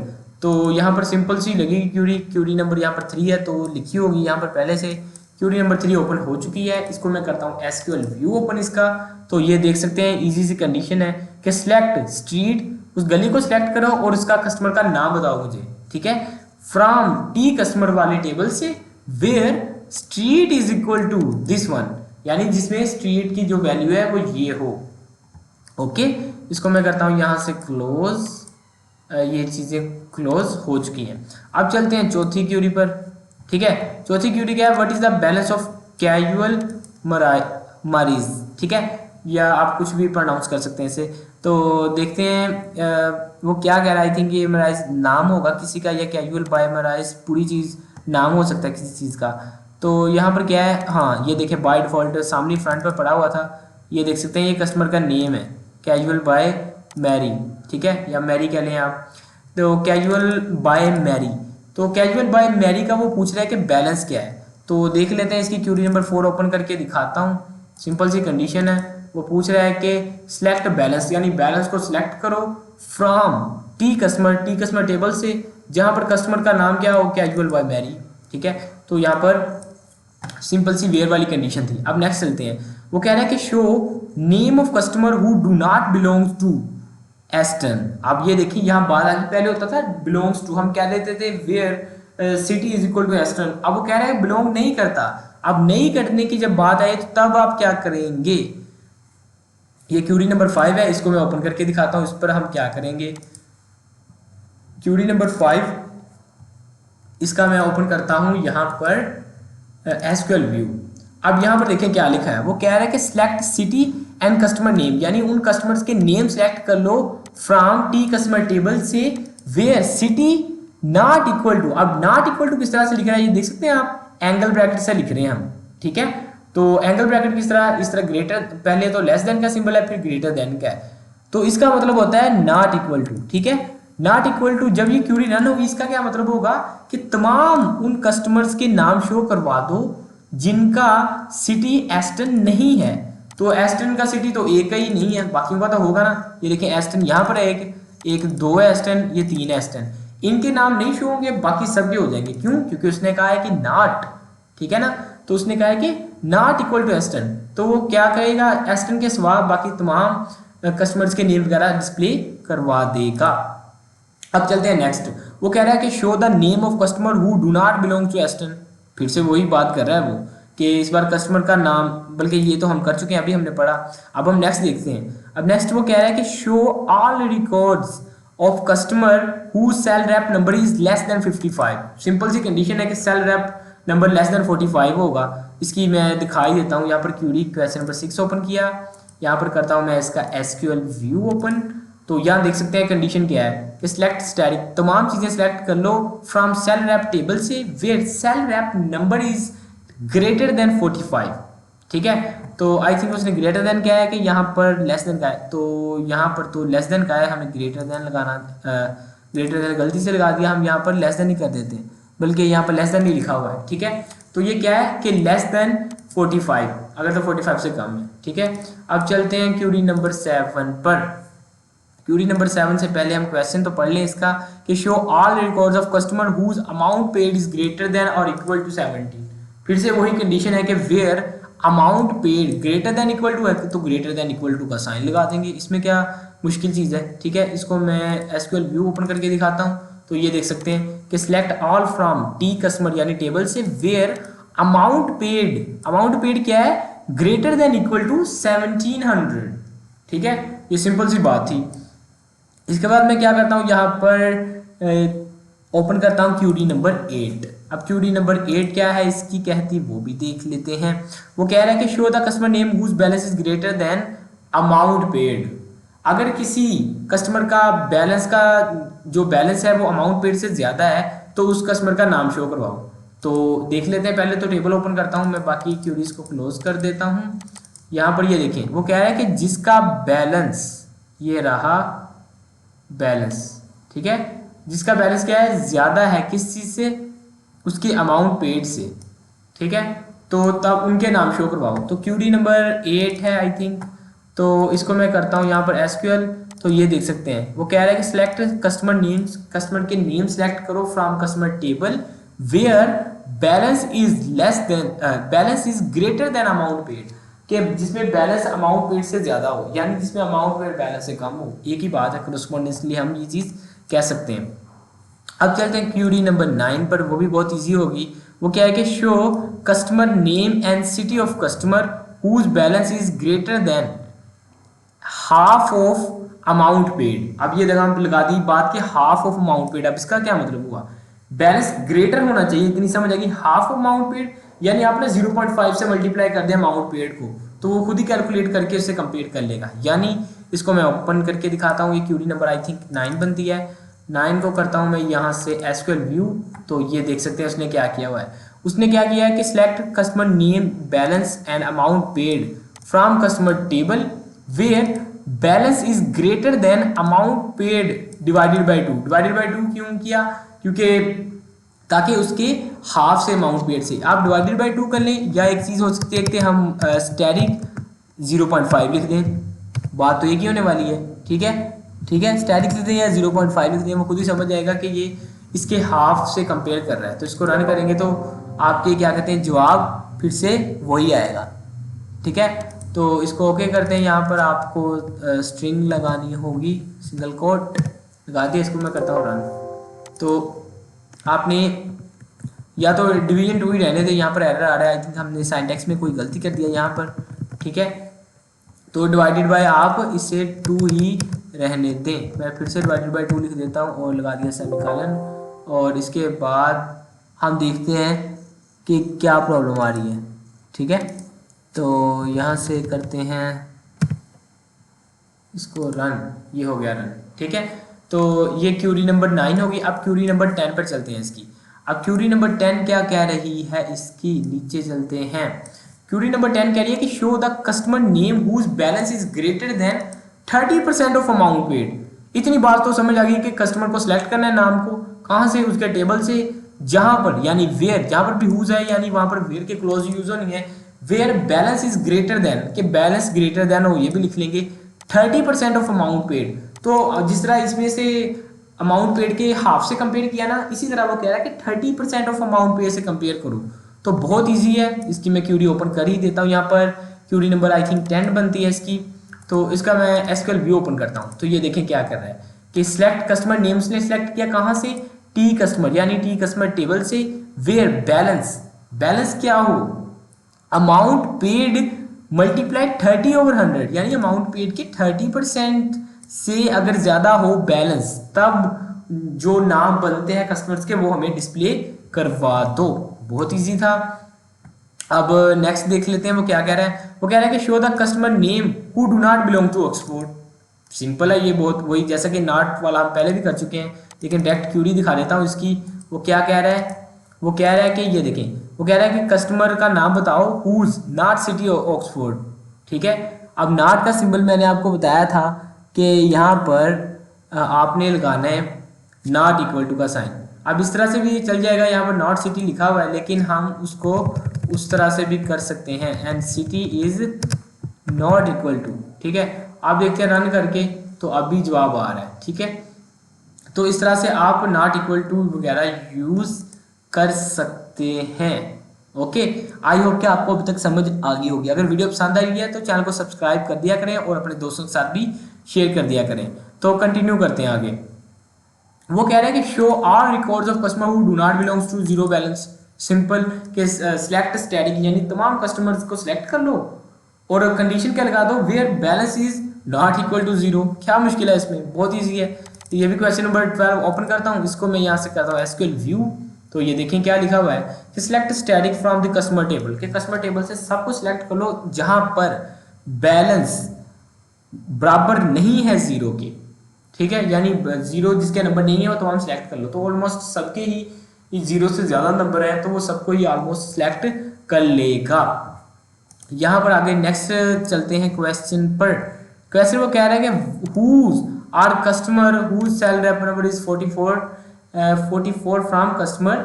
Speaker 1: तो यहाँ पर सिंपल सी लगेगी क्यूरी, क्यूरी नंबर यहाँ पर 3 है तो लिखी होगी यहाँ पर पहले से। क्यूरी नंबर 3 ओपन हो चुकी है, इसको मैं करता हूँ एसक्यूएल व्यू ओपन इसका, तो ये देख सकते हैं इजी सी कंडीशन है कि सिलेक्ट स्ट्रीट, उस गली को सिलेक्ट करो और उसका कस्टमर का नाम बताओ मुझे, ठीक है, फ्रॉम टी कस्टमर वाले टेबल से where street is equal to this one, यानी जिसमें स्ट्रीट की जो वैल्यू है वो ये हो। ओके, इसको मैं करता हूँ यहाँ से क्लोज, ये चीज़ें क्लोज हो चुकी हैं। अब चलते हैं चौथी क्यूरी पर, ठीक है। चौथी क्यूरी क्या है, what is the balance of casual मरीज, ठीक है, या आप कुछ भी प्रोनाउंस कर सकते हैं इसे। तो देखते हैं वो क्या कह रहा है, आई थिंक ये मराइज नाम होगा किसी का, या कैजुअल बाय मराइज पूरी चीज़ नाम हो सकता है किसी चीज़ का। तो यहाँ पर क्या है, हाँ ये देखें बाय डिफ़ॉल्ट सामने फ्रंट पर पड़ा हुआ था, ये देख सकते हैं ये कस्टमर का नेम है कैजुअल बाय मैरी, ठीक है, या मैरी कह लें आप। तो कैजुअल बाय मैरी, तो कैजुअल बाय मैरी का वो पूछ रहा है कि बैलेंस क्या है, तो देख लेते हैं, इसकी क्यूरी नंबर 4 ओपन करके दिखाता हूँ। सिंपल सी कंडीशन है, वो पूछ रहा है कि सिलेक्ट बैलेंस, यानी बैलेंस को सिलेक्ट करो फ्रॉम टी कस्टमर टेबल से, जहां पर कस्टमर का नाम क्या हो, कैजुअल बाय मैरी, ठीक है। तो यहाँ पर सिंपल सी वेयर वाली कंडीशन थी। अब नेक्स्ट चलते हैं, वो कह रहा है कि show name of customer who do not belongs to Aston. अब ये देखिए यहाँ बात आगे, पहले होता था बिलोंग्स टू, हम क्या देते थे where city is equal to Aston. अब वो कह रहा है बिलोंग नहीं करता। अब नहीं करने की जब बात आई तो तब आप क्या करेंगे, ये क्यूरी नंबर 5 है, इसको मैं ओपन करके दिखाता हूँ। इस पर हम क्या करेंगे, क्यूरी नंबर 5, इसका मैं ओपन करता हूँ यहाँ पर एसक्यूएल व्यू। अब यहाँ पर देखें क्या लिखा है, वो कह रहा है कि select city and customer name, यानी उन कस्टमर्स के नेम सेलेक्ट कर लो फ्रॉम टी कस्टमर टेबल से where city not equal to. अब नॉट इक्वल टू किस तरह से लिख रहा है, ये देख सकते हैं आप, एंगल ब्रैकेट से लिख रहे हैं हम, ठीक है। तो एंगल ब्रैकेट किस तरह, इस तरह ग्रेटर, पहले तो लेस देन का सिंबल है, फिर ग्रेटर देन का है, तो इसका मतलब होता है नॉट इक्वल टू, ठीक है। नॉट इक्वल टू, जब ये क्यूरी रन होगी इसका क्या मतलब होगा कि तमाम उन कस्टमर्स के नाम शो करवा दो जिनका सिटी एस्टन नहीं है। तो एस्टन का सिटी तो एक ही नहीं है, बाकियों का तो होगा ना। ये देखें एस्टन यहाँ पर एक 2 है एस्टन, ये 3 है एस्टन, इनके नाम नहीं शो होंगे, बाकी सबके हो जाएंगे। क्यों, क्योंकि उसने कहा है कि नॉट, ठीक है ना, तो उसने कहा है कि नॉट इक्वल टू एस्टन, तो वो क्या करेगा, एस्टन के सिवा बाकी तमाम कस्टमर्स के नेम वगैरह डिस्प्ले करवा देगा। अब चलते हैं नेक्स्ट, वो कह रहा है कि show the name of customer who do not belong to Aston. फिर से वही बात कर रहा है वो कि इस बार कस्टमर का नाम, बल्कि ये तो हम कर चुके हैं, अभी हमने पढ़ा। अब हम नेक्स्ट देखते हैं। अब नेक्स्ट वो कह रहा है कि show all records of customer who sale rep number is less than 55। Simple सी कंडीशन है कि sale rep number less than 45 होगा। इसकी मैं दिखाई देता हूँ, यहाँ पर क्यूरी क्वेश्चन नंबर 6 ओपन किया, यहाँ पर करता हूँ मैं इसका एसक्यूएल व्यू ओपन। तो यहाँ देख सकते हैं कंडीशन क्या है कि सिलेक्ट स्टैटिक, तमाम चीजें सिलेक्ट कर लो फ्रॉम सेल रैप टेबल से where sale rep number is greater than 45, ठीक है। तो आई थिंक उसने ग्रेटर देन क्या है कि यहाँ पर लेस देन का है, तो यहाँ पर तो लेस देन का है, हमें ग्रेटर देन लगाना, ग्रेटर देन गलती से लगा दिया, हम यहाँ पर लेस देन ही कर देते हैं, बल्कि यहाँ पर लेस देन नहीं लिखा हुआ है, ठीक है। तो ये क्या है कि लेस देन 45, अगर तो 45 से कम है, ठीक है। अब चलते हैं क्यूरी नंबर 7 पर। क्यूरी नंबर 7 से पहले हम क्वेश्चन तो पढ़ लें इसका कि show all records of customer whose amount paid is greater than और इक्वल टू 17। फिर से वही कंडीशन है कि where amount paid greater than equal to है तो ग्रेटर देन इक्वल टू का साइन लगा देंगे, इसमें क्या मुश्किल चीज़ है, ठीक है। इसको मैं एसक्यूएल व्यू ओपन करके दिखाता हूँ। तो ये देख सकते हैं कि select all from T customer यानी टेबल से वेयर अमाउंट पेड क्या है, ग्रेटर देन इक्वल टू 1700, ठीक है। ये सिंपल सी बात थी। इसके बाद मैं क्या करता हूँ, यहाँ पर ओपन करता हूँ क्यूरी नंबर 8। अब क्यूरी नंबर 8 क्या है इसकी कहती, वो भी देख लेते हैं। वो कह रहा है कि show the customer name whose balance is greater than amount paid. अगर किसी कस्टमर का बैलेंस का जो बैलेंस है वो अमाउंट पेड से ज़्यादा है तो उस कस्टमर का नाम शो करवाओ। तो देख लेते हैं, पहले तो टेबल ओपन करता हूँ मैं, बाकी क्यूरीज को क्लोज कर देता हूँ। यहाँ पर ये देखें, वो कह रहा है कि जिसका बैलेंस, ये रहा बैलेंस, ठीक है, जिसका बैलेंस क्या है, ज़्यादा है किस चीज़ से, उसकी अमाउंट पेड से, ठीक है। तो तब उनके नाम शो करवाओ। तो क्यूरी नंबर 8 है आई थिंक, तो इसको मैं करता हूँ यहाँ पर एसक्यूएल। तो ये देख सकते हैं वो कह रहा है कि सिलेक्ट कस्टमर नेम्स, कस्टमर के नेम सेलेक्ट करो from customer table where balance is greater than amount paid, कि जिसमें बैलेंस अमाउंट पेड से ज़्यादा हो, यानी जिसमें अमाउंट पेड बैलेंस से कम हो। एक ही बात है, करस्पॉन्डेंसली हम ये चीज़ कह सकते हैं। अब चलते हैं क्यूरी नंबर 9 पर, वो भी बहुत इजी होगी। वो क्या है कि show customer name and city of customer whose balance is greater than half of amount paid. अब ये जगह हम लगा दी बात कि हाफ ऑफ अमाउंट पेड। अब इसका क्या मतलब हुआ, बैलेंस ग्रेटर होना चाहिए, इतनी समझ आएगी। हाफ ऑफ अमाउंट पेड यानी आपने 0.5 से मल्टीप्लाई कर दिया अमाउंट पेड को, तो वो खुद ही कैलकुलेट करके उससे कंपेयर कर लेगा। यानी इसको मैं ओपन करके दिखाता हूँ, ये क्यूरी नंबर आई थिंक 9 बनती है। 9 को करता हूँ मैं यहाँ से एसक्यूएल व्यू। तो ये देख सकते हैं उसने क्या किया हुआ है, उसने क्या किया है कि select customer name balance and amount paid from customer table where balance is greater than amount paid divided by 2। Divided by 2 क्यों किया, क्योंकि ताकि उसके हाफ से अमाउंट पेड से आप डिवाइडेड बाई 2 कर लें, या एक चीज़ हो सकती है कि हम स्टैटिक 0.5 लिख दें, बात तो एक ही होने वाली है, ठीक है। ठीक है, स्टैटिक लिख दें या 0.5 लिख दें, वो खुद ही समझ जाएगा कि ये इसके हाफ से कंपेयर कर रहा है। तो इसको रन करेंगे तो आपके क्या कहते हैं जवाब फिर से वही आएगा। ठीक है, तो इसको ओके करते हैं। यहाँ पर आपको स्ट्रिंग लगानी होगी, सिंगल कोट लगा दिया, इसको मैं करता हूँ रन। तो आपने या तो डिवीजन 2 ही रहने दें, यहाँ पर एरर आ रहा है, आई थिंक हमने सिंटैक्स में कोई गलती कर दिया यहाँ पर। ठीक है, तो डिवाइडेड बाय आप इसे 2 ही रहने दें। मैं फिर से डिवाइडेड बाय 2 लिख देता हूँ और लगा दिया सेमीकोलन। और इसके बाद हम देखते हैं कि क्या प्रॉब्लम आ रही है। ठीक है, तो यहाँ से करते हैं इसको रन, ये हो गया रन। ठीक है, तो ये क्यूरी नंबर 9 होगी। अब क्यूरी नंबर 10 पर चलते हैं इसकी। अब क्यूरी नंबर 10 क्या कह रही है इसकी, नीचे चलते हैं। क्यूरी नंबर 10 कह रही है कि show the customer name whose balance is greater than 30% of amount paid. इतनी बात तो समझ आ गई कि कस्टमर को सिलेक्ट करना है नाम को, कहाँ से, उसके टेबल से, जहां पर यानी वेयर, जहां पर भी हुज है यानी वहां पर वेयर के क्लोज यूज नहीं है, where balance is greater than, कि बैलेंस ग्रेटर देन हो, ये भी लिख लेंगे 30% ऑफ अमाउंट पेड। तो जिस तरह इसमें से अमाउंट पेड के हाफ से कंपेयर किया ना, इसी तरह वो कह रहा है कि 30% ऑफ अमाउंट पेड से कंपेयर करो। तो बहुत ईजी है, इसकी मैं क्यूरी ओपन कर ही देता हूँ। यहाँ पर क्यूरी नंबर आई थिंक 10 बनती है इसकी। तो इसका मैं एसक्यूएल व्यू ओपन करता हूँ। तो ये देखें क्या कर रहा है कि सिलेक्ट कस्टमर नेम्स ने सिलेक्ट किया कहाँ से, टी कस्टमर यानी टी कस्टमर टेबल से, वेयर बैलेंस, बैलेंस क्या हो, अमाउंट पेड मल्टीप्लाई 30/100 यानी अमाउंट पेड के 30% से अगर ज़्यादा हो बैलेंस, तब जो नाम बनते हैं कस्टमर्स के वो हमें डिस्प्ले करवा दो। बहुत इजी था। अब नेक्स्ट देख लेते हैं वो क्या कह रहा है। वो कह रहा है कि show the customer name who do not belong to Oxford. Simple है ये, बहुत वही जैसा कि नॉट वाला हम पहले भी कर चुके हैं, लेकिन डायरेक्ट क्यूरी दिखा देता हूँ इसकी। वो क्या कह रहा है, वो कह रहा है कि ये देखें, वो कह रहा है कि कस्टमर का नाम बताओ हुज नॉट सिटी ऑक्सफोर्ड। ठीक है, अब नॉट का सिंबल मैंने आपको बताया था कि यहाँ पर आपने लगाना है नॉट इक्वल टू का साइन। अब इस तरह से भी चल जाएगा, यहाँ पर नॉट सिटी लिखा हुआ है, लेकिन हम उसको उस तरह से भी कर सकते हैं, and city is not equal to. ठीक है, आप देखते हैं रन करके तो अभी जवाब आ रहा है। ठीक है, तो इस तरह से आप नॉट इक्वल टू वगैरह यूज कर सकते हैं। ओके, आई होप कि आपको अभी तक समझ आ गई होगी। अगर वीडियो पसंद आई है तो चैनल को सब्सक्राइब कर दिया करें और अपने दोस्तों के साथ भी शेयर कर दिया करें। तो कंटिन्यू करते हैं आगे। वो कह रहे हैं कि show all records of customer who do not belongs to zero balance. Simple के सिलेक्ट स्टैटिक यानी तमाम कस्टमर्स को सिलेक्ट कर लो और कंडीशन क्या लगा दो, where balance is not equal to zero. क्या मुश्किल है इसमें, बहुत ईजी है। तो ये भी क्वेश्चन नंबर 12 ओपन करता हूँ, इसको मैं यहाँ से करता हूँ एसक्यूएल व्यू। तो ये देखें क्या लिखा हुआ है कि select static from the customer table, के कस्टमर टेबल से सबको सिलेक्ट कर लो जहां पर बैलेंस बराबर नहीं है जीरो के। ठीक है, यानी जीरो जिसके नंबर नहीं है वो तो हम सिलेक्ट कर लो। तो ऑलमोस्ट सबके ही जीरो से ज्यादा नंबर है तो वो सबको ही ऑलमोस्ट सिलेक्ट कर लेगा। यहाँ पर आगे नेक्स्ट चलते हैं क्वेश्चन पर। क्वेश्चन वो कह रहे हैं कि whose are customer whose sale ref number is 44 from customer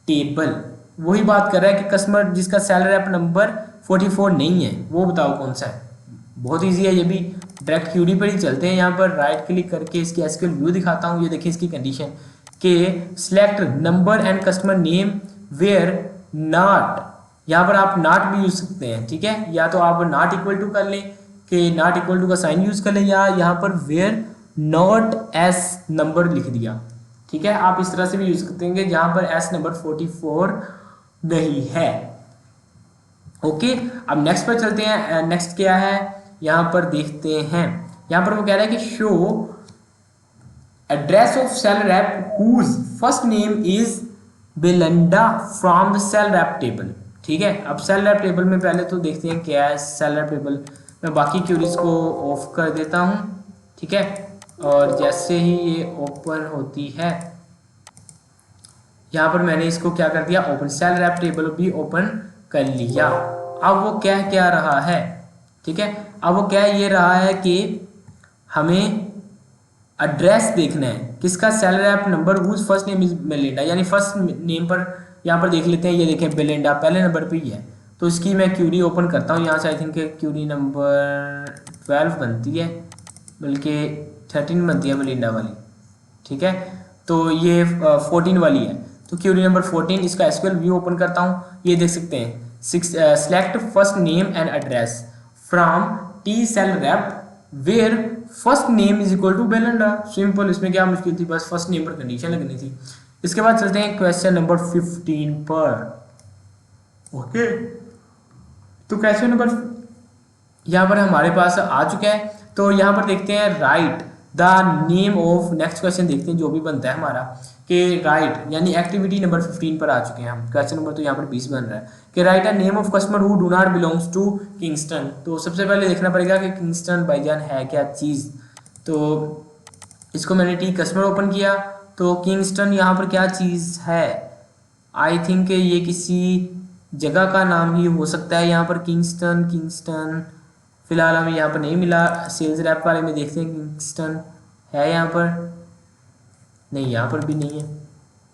Speaker 1: table. वही बात कर रहा है कि कस्टमर जिसका सेल रेफ नंबर 44 नहीं है वो बताओ कौन सा है। बहुत इजी है ये भी, डायरेक्ट क्यूरी पर ही चलते हैं। यहाँ पर राइट क्लिक करके इसकी एसक्यूएल व्यू दिखाता हूँ। ये देखिए इसकी कंडीशन के select number and customer name where not, यहाँ पर आप नॉट भी यूज सकते हैं। ठीक है, या तो आप नॉट इक्वल टू कर लें कि नॉट इक्वल टू का साइन यूज कर लें, या यहाँ पर वेयर नॉट एस नंबर लिख दिया। ठीक है, आप इस तरह से भी यूज करते हैं जहां पर एस नंबर 44 नहीं है। ओके, अब नेक्स्ट पर चलते हैं। नेक्स्ट क्या है यहाँ पर देखते हैं। यहाँ पर वो कह रहा है कि show address of sale rep whose first name is Belinda from the sale rep table. ठीक है, अब सेल रेप टेबल में पहले तो देखते हैं क्या है सेल रेप टेबल। मैं बाकी क्यूरीज को ऑफ कर देता हूँ। ठीक है, और जैसे ही ये ओपन होती है यहाँ पर मैंने इसको क्या कर दिया, ओपन सेल रेप टेबल भी ओपन कर लिया। अब वो क्या रहा है, ठीक है, अब वो क्या ये रहा है कि हमें एड्रेस देखना है किसका, sale rep number whose first name is Belinda, यानी फर्स्ट नेम पर यहाँ पर देख लेते हैं। ये देखें बेलिंडा पहले नंबर पे ही है। तो इसकी मैं क्यूरी ओपन करता हूँ यहाँ से। आई थिंक क्यूरी नंबर 12 बनती है, बल्कि 13 बनती है मेलिंडा वाली, ठीक है। तो ये 14 वाली है। तो क्यूरी नंबर 14, इसका एसक्यूएल व्यू ओपन करता हूँ। ये देख सकते हैं, select first name and address from T sale rep where first name is equal to Belinda. Simple, इसमें क्या मुश्किल थी, बस फर्स्ट नेम पर कंडीशन लगनी थी। इसके बाद चलते हैं क्वेश्चन नंबर 15 पर। ओके, तो क्वेश्चन नंबर यहाँ पर हमारे पास आ चुका है। तो यहाँ पर देखते हैं right the name of, next question देखते हैं जो भी बनता है हमारा कि राइट, यानी एक्टिविटी नंबर 15 पर आ चुके हैं हम। क्वेश्चन नंबर तो यहाँ पर 20 बन रहा है कि write a name of customer who do not belongs to Kingston. तो सबसे पहले देखना पड़ेगा कि किंगस्टन भाईजान है क्या चीज़। तो इसको मैंने टी कस्टमर ओपन किया, तो किंगस्टन यहाँ पर क्या चीज़ है, आई थिंक ये किसी जगह का नाम ही हो सकता है। यहाँ पर किंगस्टन फिलहाल हमें यहाँ पर नहीं मिला। सेल्स रैप वाले में देखते हैं किंगस्टन है यहाँ पर, नहीं यहाँ पर भी नहीं है,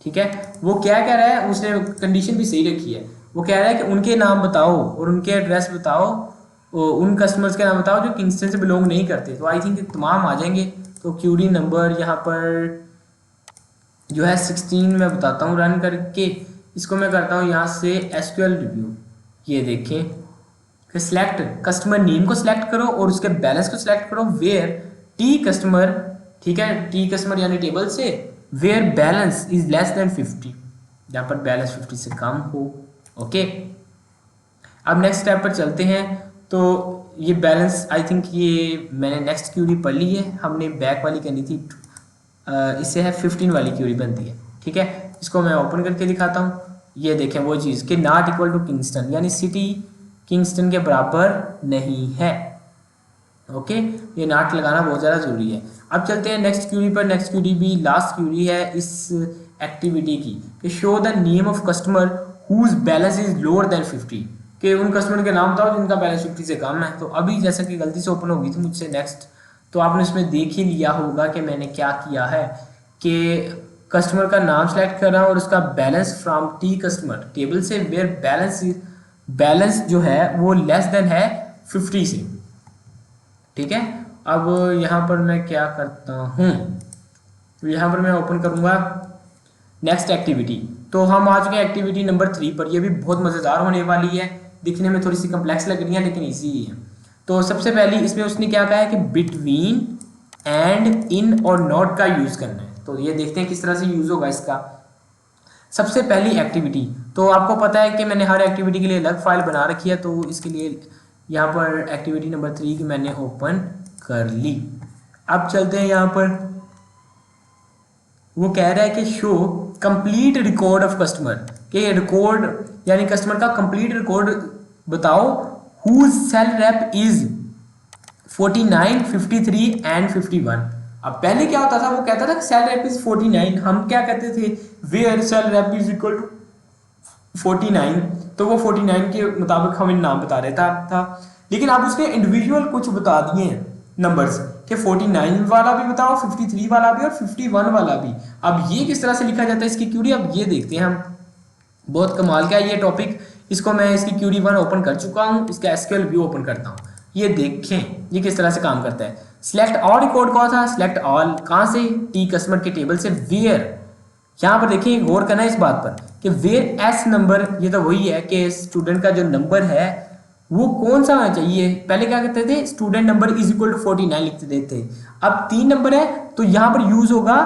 Speaker 1: ठीक है। वो क्या कह रहा है, उसने कंडीशन भी सही रखी है। वो कह रहा है कि उनके नाम बताओ और उनके एड्रेस बताओ, उन कस्टमर्स के नाम बताओ जो किंगस्टन से बिलोंग नहीं करते। तो आई थिंक तमाम आ जाएंगे। तो क्यूरी नंबर यहाँ पर जो है 16 मैं बताता हूँ रन करके। इसको मैं करता हूँ यहाँ से एसक्यूएल रिव्यू। ये देखें कि सिलेक्ट कस्टमर नेम को सिलेक्ट करो और उसके बैलेंस को सिलेक्ट करो वेयर टी कस्टमर, ठीक है, टी कस्टमर यानी टेबल से where balance is less than 50, जहाँ पर बैलेंस 50 से कम हो। ओके, अब नेक्स्ट स्टेप पर चलते हैं। तो ये बैलेंस आई थिंक ये मैंने नेक्स्ट क्यूरी पढ़ ली है, हमने बैक वाली करनी थी। इससे है 15 वाली क्यूरी बनती है, ठीक है। इसको मैं ओपन करके दिखाता हूँ। ये देखें वो चीज़ कि नॉट इक्वल टू किंगस्टन, यानी सिटी किंगस्टन के बराबर नहीं है। ओके, ये नॉट लगाना बहुत ज़्यादा ज़रूरी है। अब चलते हैं नेक्स्ट क्यूरी पर। नेक्स्ट क्यूरी भी लास्ट क्यूरी है इस एक्टिविटी की कि show the name of customer whose balance is lower than 50, कि उन कस्टमर के नाम बताओ जिनका बैलेंस 50 से कम है। तो अभी जैसा कि गलती से ओपन हो गई थी मुझसे नेक्स्ट, तो आपने इसमें देख ही लिया होगा कि मैंने क्या किया है कि कस्टमर का नाम सेलेक्ट कर रहा हूँ और उसका balance from T customer table से वेयर बैलेंस जो है वो लेस देन है 50 से, ठीक है। अब यहाँ पर मैं क्या करता हूँ, तो यहाँ पर मैं ओपन करूँगा नेक्स्ट एक्टिविटी। तो हम आ चुके हैं एक्टिविटी नंबर 3 पर। यह भी बहुत मज़ेदार होने वाली है, दिखने में थोड़ी सी कम्प्लेक्स लग रही है लेकिन ईजी ही है। तो सबसे पहले इसमें उसने क्या कहा है कि बिटवीन एंड इन और नॉट का यूज़ करना है। तो ये देखते हैं किस तरह से यूज़ होगा इसका। सबसे पहली एक्टिविटी, तो आपको पता है कि मैंने हर एक्टिविटी के लिए अलग फाइल बना रखी है, तो इसके लिए यहाँ पर एक्टिविटी नंबर 3 की मैंने ओपन कर ली। अब चलते हैं यहाँ पर, वो कह रहा है कि show complete record of customer, कि रिकॉर्ड यानी कस्टमर का कंप्लीट रिकॉर्ड बताओ whose sale rep is 49, 53 and 51। अब पहले क्या होता था, वो कहता था कि सेल रेप इज 49, हम क्या कहते थे where sale rep is equal to 49, तो वो 49 के मुताबिक हमें नाम बता रहता था। लेकिन अब उसने इंडिविजुअल कुछ बता दिए हैं नंबर्स कि 49 वाला भी बताओ, 53 वाला भी और 51 वाला भी। अब ये किस तरह से लिखा जाता है इसकी क्यूरी, अब ये देखते हैं हम। बहुत कमाल का है ये टॉपिक। इसको मैं इसकी क्यूरी 1 ओपन कर चुका हूँ, इसका एसक्यूएल व्यू ओपन करता हूँ। ये देखें ये किस तरह से काम करता है। सिलेक्ट ऑल रिकॉर्ड कौन था, सिलेक्ट ऑल कहाँ से, टी कस्टमर के टेबल से वेयर। यहाँ पर देखिए गौर करना है इस बात पर कि वेयर एस नंबर, ये तो वही है कि स्टूडेंट का जो नंबर है वो कौन सा होना चाहिए। पहले क्या कहते थे, student number is equal to 49 लिखते देते। अब 3 नंबर है तो यहाँ पर यूज होगा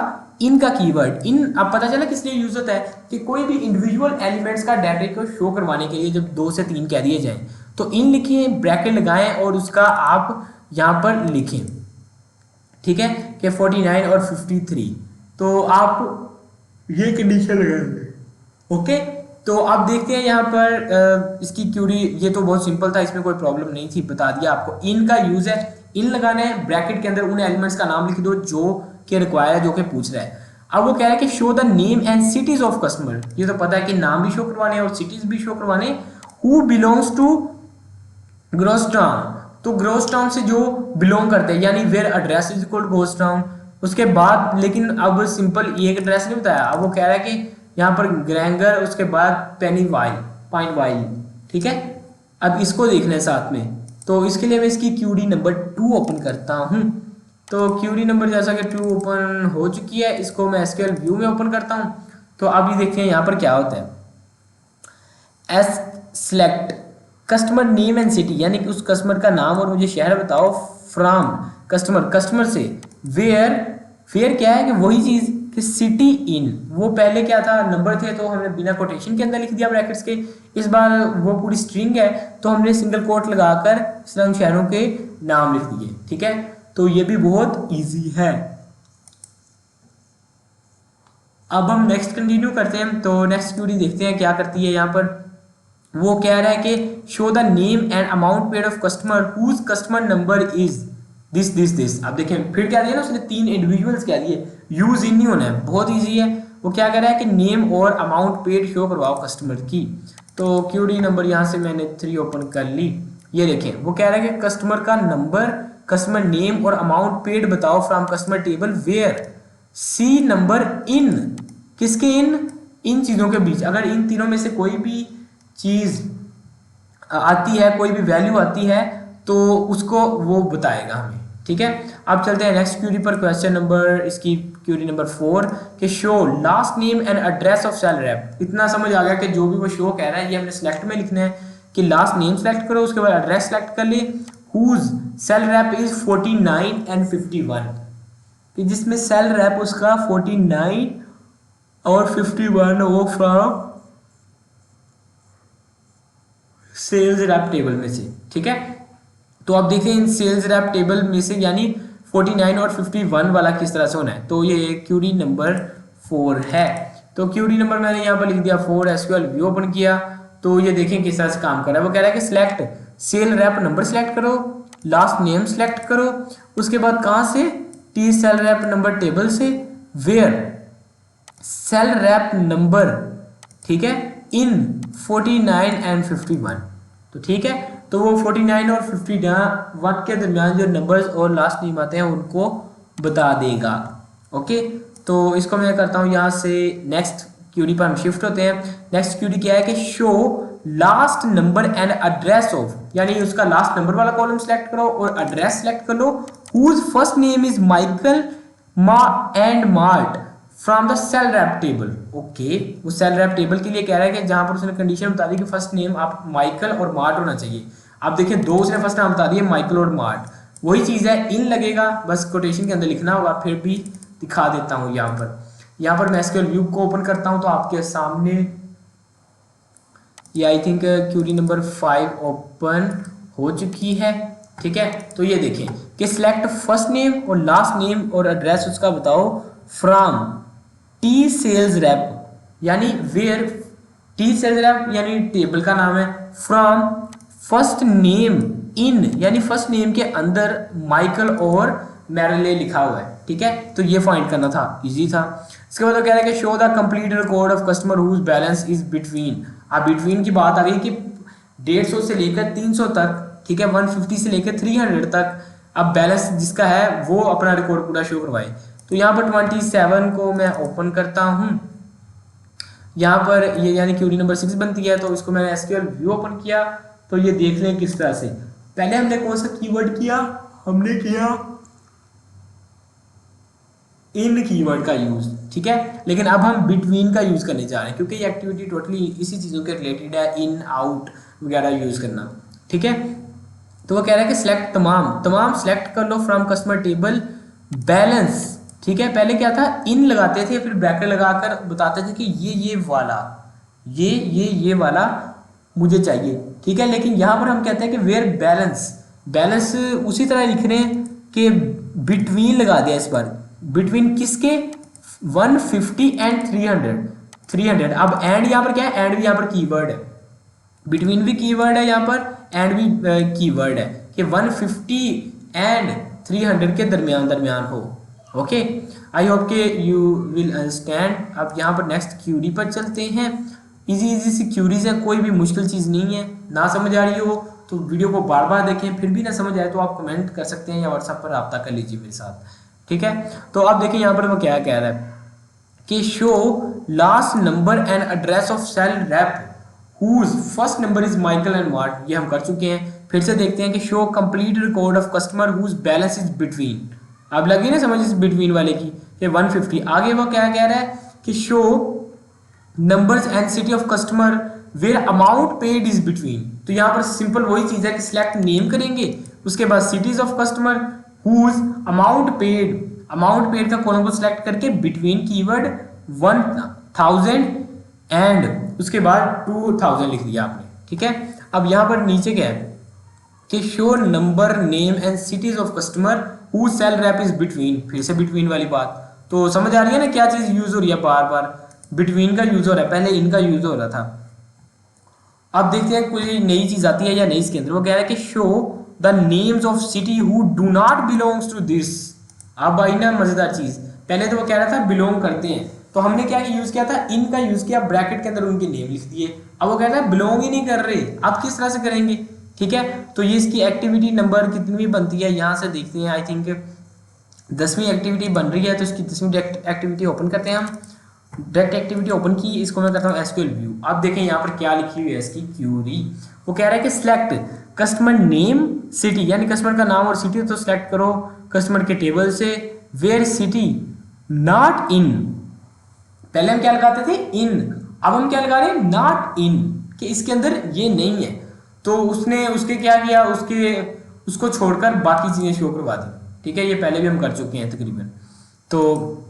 Speaker 1: इन का कीवर्ड। इन अब पता चला किस लिए यूज होता है कि कोई भी इंडिविजुअल एलिमेंट्स का डाटा को शो करवाने के लिए जब 2 से 3 कह दिए जाएं तो इन लिखिए, ब्रैकेट लगाएं और उसका आप यहाँ पर लिखें, ठीक है, कि 49 और 53। तो आप ये कंडीशन लगाएंगे। ओके, तो आप देखते हैं यहाँ पर इसकी क्यूरी, ये तो बहुत सिंपल था, इसमें कोई प्रॉब्लम नहीं थी, बता दिया आपको। इन का यूज है, इन लगाना है, ब्रैकेट के अंदर उन एलिमेंट्स का नाम लिख दो जो कि रिक्वायर है, जो कि पूछ रहा है। अब वो कह रहा है कि show the name and cities of customer. ये तो पता है कि नाम भी शो करवाने और सिटीज भी शो करवाने। Who belongs to Gross Town, तो ग्रोस टाउन से जो बिलोंग करते हैं, यानी where address is equal to Gross Town. उसके बाद लेकिन अब सिंपल एक एड्रेस नहीं बताया, अब वो कह रहा है कि यहाँ पर ग्रैंगर, उसके बाद पेनी वाइल, पाइन वाइल, ठीक है। अब इसको देखना है साथ में, तो इसके लिए मैं इसकी क्यूडी नंबर 2 ओपन करता हूँ। तो क्यूरी नंबर जैसा कि 2 ओपन हो चुकी है, इसको मैं एसक्यूएल व्यू में ओपन करता हूँ। तो अब ये देखते हैं यहाँ पर क्या होता है। S select customer name and city, यानी कि उस कस्टमर का नाम और मुझे शहर बताओ। फ्रॉम कस्टमर, कस्टमर से। वेयर, वेयर क्या है कि वही चीज़ कि सिटी इन, वो पहले क्या था नंबर थे तो हमने बिना कोटेशन के अंदर लिख दिया ब्रैकेट्स के। इस बार वो पूरी स्ट्रिंग है तो हमने सिंगल कोट लगाकर इस्लाम शहरों के नाम लिख दिए। ठीक है, तो ये भी बहुत ईजी है। अब हम नेक्स्ट कंटिन्यू करते हैं। तो नेक्स्ट क्यूरी देखते हैं क्या करती है। यहाँ पर वो कह रहा है कि show the name and amount paid of customer whose customer number is this this this. अब देखें फिर क्या दिया ना उसने, 3 इंडिविजुअल्स कह दिए, यूज इन नहीं होना है, बहुत ईजी है। वो क्या कह रहा है कि नेम और अमाउंट पेड शो करवाओ कस्टमर की। तो क्यूरी नंबर यहाँ से मैंने 3 ओपन कर ली। ये देखें वो कह रहा है कि कस्टमर का नंबर, कस्टमर नेम और अमाउंट पेड बताओ from customer table where C number in, किसके इन चीज़ों के बीच। अगर इन तीनों में से कोई भी चीज़ आती है, कोई भी वैल्यू आती है तो उसको वो बताएगा हमें। ठीक है, अब चलते हैं नेक्स्ट क्यूरी पर। क्वेश्चन नंबर इसकी क्यूरी नंबर 4 कि show last name and address of sale rep. इतना समझ आ गया कि जो भी वो शो कह रहा है ये हमने सेलेक्ट में लिखना है कि लास्ट नेम सेलेक्ट करो, उसके बाद एड्रेस सेलेक्ट कर ले। Whose sale rep is 49 and 51, कि जिसमें सेल रैप उसका 49 और 51 हो फ्रॉम सेल्स रैप टेबल में से। ठीक है, तो अब देखते हैं इन सेल्स रैप टेबल में से यानी 49 और 51 वाला किस तरह से होना है। तो ये क्यूरी नंबर 4 है। तो क्यूरी नंबर मैंने यहाँ पर लिख दिया 4, एसक्यूएल व्यू ओपन किया। तो ये देखें किस तरह से काम कर रहा है। वो कह रहा है कि select sale rep number select करो, लास्ट नेम सेलेक्ट करो, उसके बाद कहाँ से, T sale rep number table से, वेयर सेल रैप नंबर, ठीक है, इन 49 एंड 51। तो ठीक है, तो वो 49 और 51 के दरमियान जो नंबर्स और लास्ट नेम आते हैं उनको बता देगा। ओके, तो इसको मैं करता हूँ यहाँ से नेक्स्ट क्यूरी पर हम शिफ्ट होते हैं। नेक्स्ट क्यूरी क्या है कि show last number and address of, यानी उसका लास्ट नंबर वाला कॉलम सेलेक्ट करो और एड्रेस सेलेक्ट कर लो। Whose first name is Michael and Mart from the sale rep table. Okay, वो सेल रैप टेबल के लिए कह रहा है कि जहां पर उसने कंडीशन बता दी कि फर्स्ट नेम आप माइकल और मार्ट होना चाहिए। आप देखिए दो उसने फर्स्ट नाम बता दिए माइकल और मार्ट, वही चीज़ है, इन लगेगा, बस कोटेशन के अंदर लिखना होगा। फिर भी दिखा देता हूँ यहाँ पर मैं एसक्यूएल व्यू को ओपन करता हूँ तो आपके सामने ये I think query number 5 open हो चुकी है। ठीक है, तो ये देखें कि सिलेक्ट फर्स्ट नेम और लास्ट नेम और एड्रेस उसका बताओ फ्रॉम टी सेल्स रैप, यानी वेयर टी सेल्स रैप यानी टेबल का नाम है, फ्रॉम फर्स्ट नेम इन यानी फर्स्ट नेम के अंदर माइकल और मैरले लिखा हुआ है। ठीक है, तो ये फाइंड करना था, इजी था। इसके बाद वो कह रहा है कि show the complete record of customer whose balance is between. अब बिटवीन की बात आ गई कि 150 से लेकर 300 तक, ठीक है, 150 से लेकर 300 तक अब बैलेंस जिसका है वो अपना रिकॉर्ड पूरा शो करवाए। तो यहाँ पर 27 को मैं ओपन करता हूँ। यहाँ पर ये यानी क्यूरी नंबर 6 बनती है, तो इसको मैंने एसक्यूएल व्यू ओपन किया। तो ये देख लें किस तरह से। पहले हमने कौन सा कीवर्ड किया, हमने किया इन कीवर्ड का यूज। ठीक है, लेकिन अब हम बिटवीन का यूज करने जा रहे हैं क्योंकि ये एक्टिविटी टोटली इसी चीज़ों के रिलेटेड है, इन आउट वगैरह यूज करना। ठीक है, तो वो कह रहा है कि सिलेक्ट तमाम सिलेक्ट कर लो फ्रॉम कस्टमर टेबल बैलेंस। ठीक है, पहले क्या था, इन लगाते थे फिर ब्रैकेट लगाकर बताते थे कि ये वाला ये वाला मुझे चाहिए। ठीक है, लेकिन यहाँ पर हम कहते हैं कि वेयर बैलेंस उसी तरह लिख रहे हैं कि बिटवीन लगा दिया। इस बार बिटवीन किसके, 150 एंड 300। अब एंड यहाँ पर क्या है, एंड भी यहाँ पर कीवर्ड है, बिटवीन भी कीवर्ड है यहाँ पर, एंड भी कीवर्ड है कि 150 एंड 300 के दरमियान हो। ओके, आई होप के यू विल अंडरस्टैंड। अब यहाँ पर नेक्स्ट क्यूरी पर चलते हैं। इजी सी क्यूरीज है, कोई भी मुश्किल चीज़ नहीं है। ना समझ आ रही हो तो वीडियो को बार बार देखें, फिर भी ना समझ आए तो आप कमेंट कर सकते हैं या व्हाट्सएप पर रब्ता कर लीजिए मेरे साथ। ठीक है, तो अब देखिए यहाँ पर वो क्या कह रहा है कि show last number and address of sale rep whose first number is Michael and Mart. ये हम कर चुके हैं। फिर से देखते हैं कि show complete record of customer whose balance is between. अब लगी ना समझ इस बिटवीन वाले की, ये 150। आगे वो क्या कह रहा है कि show numbers and city of customer where amount paid is between. तो यहाँ पर सिंपल वही चीज है कि सिलेक्ट नेम करेंगे, उसके बाद cities of customer whose amount paid का कॉलम को सिलेक्ट करके बिटवीन कीवर्ड 1000 एंड उसके बाद 2000 लिख दिया आपने, ठीक है। अब यहाँ पर नीचे क्या है कि show number name and cities of customer who sale rep is between, फिर से बिटवीन वाली बात। तो समझ आ रही है ना क्या चीज यूज हो रही है, बार बार बिटवीन का यूज हो रहा है, पहले इनका यूज हो रहा था। अब देखते हैं कोई नई चीज आती है या नहीं इसके अंदर। वो कह रहा है कि show the names of city who do not belongs to this. अब आई ना मजेदार चीज, पहले तो वो कह रहा था बिलोंग करते हैं, तो हमने क्या यूज किया था, इन का यूज किया, ब्रैकेट के अंदर उनके नेम लिख दिए। अब वो कह रहा है बिलोंग ही नहीं कर रहे, अब किस तरह से करेंगे, ठीक है। तो ये इसकी एक्टिविटी नंबर कितनी बनती है यहाँ से देखते हैं। आई थिंक 10वीं एक्टिविटी बन रही है, तो इसकी 10वीं एक्टिविटी ओपन करते हैं हम। डायरेक्ट एक्टिविटी ओपन की, इसको मैं करता हूँ एसक्यूएल व्यू। आप देखें यहाँ पर क्या लिखी हुई है इसकी क्यूरी। वो कह रहा है कि सिलेक्ट कस्टमर नेम सिटी, यानी कस्टमर का नाम और सिटी तो सिलेक्ट करो कस्टमर के टेबल से, वेयर सिटी नॉट इन। पहले हम क्या लगाते थे इन, अब हम क्या लगा रहे हैं नॉट इन, कि इसके अंदर ये नहीं है। तो उसने उसके क्या किया, उसको छोड़कर बाकी चीजें शो करवा दी, ठीक है। ये पहले भी हम कर चुके हैं तकरीबन। तो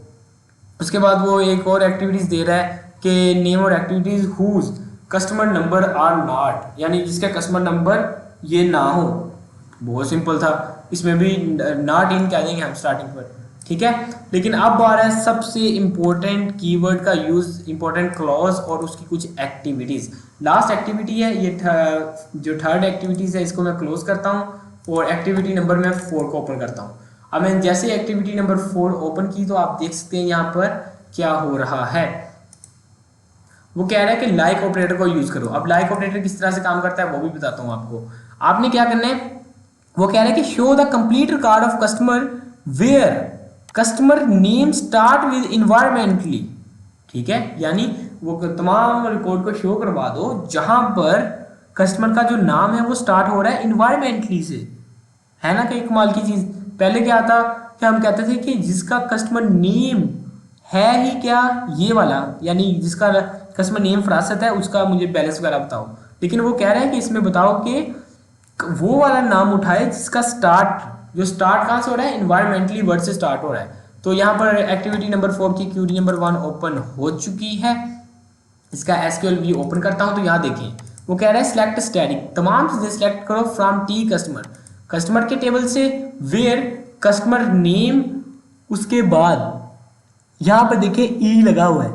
Speaker 1: उसके बाद वो एक और एक्टिविटीज दे रहा है कि नेम और activities whose customer number are not, यानी जिसका कस्टमर नंबर ये ना हो। बहुत सिंपल था, इसमें भी नॉट इन कह देंगे हम स्टार्टिंग पर, ठीक है। लेकिन अब आ रहा है सबसे इंपॉर्टेंट कीवर्ड का यूज, इंपॉर्टेंट क्लॉज और उसकी कुछ एक्टिविटीज। लास्ट एक्टिविटी है ये, जो थर्ड एक्टिविटीज है इसको मैं क्लोज करता हूँ और एक्टिविटी नंबर मैं 4 को ओपन करता हूँ। अब मैं जैसे एक्टिविटी नंबर 4 ओपन की तो आप देख सकते हैं यहाँ पर क्या हो रहा है। वो कह रहा है कि लाइक ऑपरेटर को यूज करो। अब लाइक ऑपरेटर किस तरह से काम करता है वो भी बताता हूँ आपको। आपने क्या करना है, वो कह रहा है कि show the complete record of customer where customer name start with environmentally, ठीक है। यानी वो तमाम रिकॉर्ड को शो करवा दो जहां पर कस्टमर का जो नाम है वो स्टार्ट हो रहा है इन्वायरमेंटली से, है ना। कई कमाल की चीज। पहले क्या था कि हम कहते थे कि जिसका कस्टमर नेम है ही क्या ये वाला, यानी जिसका कस्टमर नेम फरासत है उसका मुझे बैलेंस वगैरह बताओ। लेकिन वो कह रहे हैं कि इसमें बताओ कि वो वाला नाम उठाए जिसका स्टार्ट, जो स्टार्ट कहाँ से हो रहा है, इन्वायरमेंटली वर्ड से स्टार्ट हो रहा है। तो यहाँ पर एक्टिविटी नंबर 4 की क्यूरी नंबर 1 ओपन हो चुकी है। इसका एसक्यूएल व्यू ओपन करता हूँ तो यहाँ देखें वो कह रहा है सिलेक्ट स्टैटिक, तमाम चीजें सिलेक्ट करो फ्रॉम टी कस्टमर, कस्टमर के टेबल से, वेयर कस्टमर नेम, उसके बाद यहाँ पर देखें ई लगा हुआ है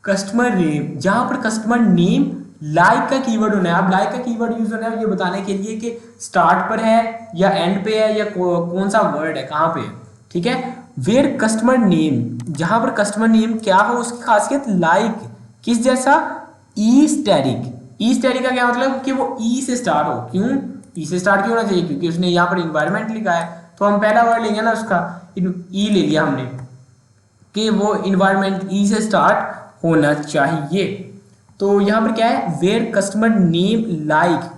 Speaker 1: कस्टमर नेम, जहां पर कस्टमर नेम लाइक का कीवर्ड होना है। अब लाइक का कीवर्ड यूज होना है ये बताने के लिए कि स्टार्ट पर है या एंड पे है या कौन सा वर्ड है, कहां पे है, ठीक है। वेयर कस्टमर नेम, जहां पर कस्टमर नेम क्या हो, उसकी खासियत लाइक किस जैसा, ई स्टैटिक। ई स्टैटिक का क्या मतलब कि वो ई से स्टार्ट हो। क्यों ई से स्टार्ट क्यों होना चाहिए, क्योंकि उसने यहाँ पर इन्वायरमेंट लिखा है, तो हम पहला वर्ड लेंगे ना उसका, ई ले लिया हमने कि वो इन्वायरमेंट ई से स्टार्ट होना चाहिए। तो यहाँ पर क्या है, वेयर कस्टमर नेम लाइक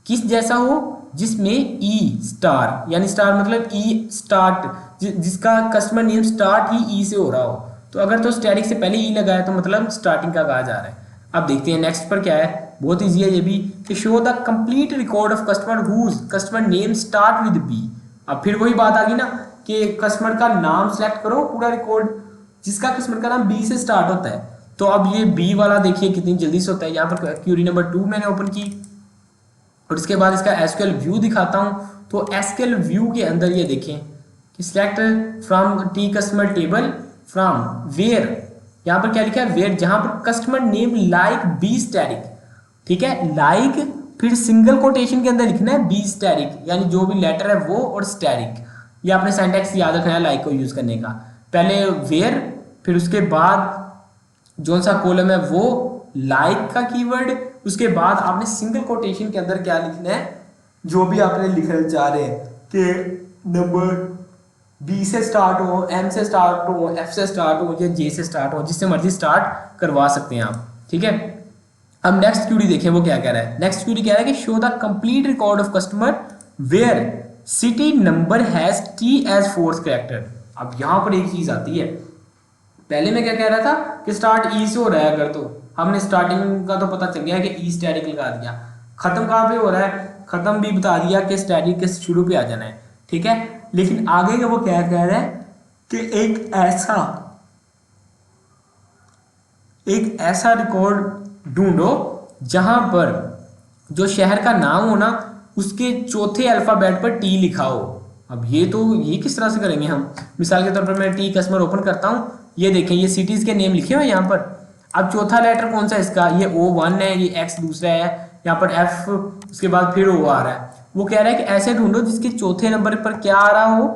Speaker 1: किस जैसा हो, जिसमें ई स्टार, यानी स्टार मतलब ई स्टार्ट, जिसका कस्टमर नेम स्टार्ट ही ई से हो रहा हो। तो अगर तो स्टैटिक से पहले ई लगा है तो मतलब स्टार्टिंग का कहा जा रहा है। अब देखते हैं नेक्स्ट पर क्या है, बहुत ईजी है ये भी, कि show the complete record of customer whose customer name start with B. अब फिर वही बात आ गई ना कि कस्टमर का नाम सेलेक्ट करो, पूरा रिकॉर्ड जिसका कस्टमर का नाम बी से स्टार्ट होता है। तो अब ये बी वाला देखिए कितनी जल्दी से होता है। यहाँ पर क्यूरी नंबर 2 मैंने ओपन की और इसके बाद इसका एसक्यूएल व्यू दिखाता हूँ। तो एसक्यूएल व्यू के अंदर ये देखें कि select from T customer table from where, यहाँ पर क्या लिखा है, वेयर, जहां पर customer name like B static, ठीक है। लाइक फिर सिंगल कोटेशन के अंदर लिखना है बी स्टैटिक, यानी जो भी लेटर है वो और स्टैटिक। ये आपने सिंटैक्स याद रखना है लाइक को यूज करने का। पहले वेयर, फिर उसके बाद जो सा कॉलम है वो लाइक का कीवर्ड, उसके बाद आपने सिंगल कोटेशन के अंदर क्या लिखना है, जो भी आपने लिखना चाह रहे हैं कि नंबर बी से स्टार्ट हो, एम से स्टार्ट हो, एफ से स्टार्ट हो या जे से स्टार्ट हो, जिससे मर्जी स्टार्ट करवा सकते हैं आप, ठीक है। अब नेक्स्ट क्यूरी देखें वो क्या कह रहा है। नेक्स्ट क्यूरी कह रहा है कि show the complete record of customer where city number has T as fourth character. अब यहाँ पर एक चीज आती है, पहले मैं क्या कह रहा था कि स्टार्ट ई से हो रहा है, अगर तो हमने स्टार्टिंग का तो पता चल गया कि ई स्टैटिक लगा दिया, खत्म कहाँ पे हो रहा है, खत्म भी बता दिया कि स्टैटिक के शुरू पे आ जाना है, ठीक है। लेकिन आगे का वो क्या कह रहा है कि एक ऐसा रिकॉर्ड ढूंढो जहां पर जो शहर का नाम हो ना उसके चौथे अल्फाबेट पर टी लिखा हो। अब ये किस तरह से करेंगे हम, मिसाल के तौर पर मैं टी कस्टमर ओपन करता हूँ, ये देखें ये सिटीज के नेम लिखे हुए यहाँ पर। अब चौथा लेटर कौन सा इसका, ये O1 है, ये X दूसरा है, यहाँ पर F, उसके बाद फिर O आ रहा है। वो कह रहा है कि ऐसे ढूंढो जिसके चौथे नंबर पर क्या आ रहा हो,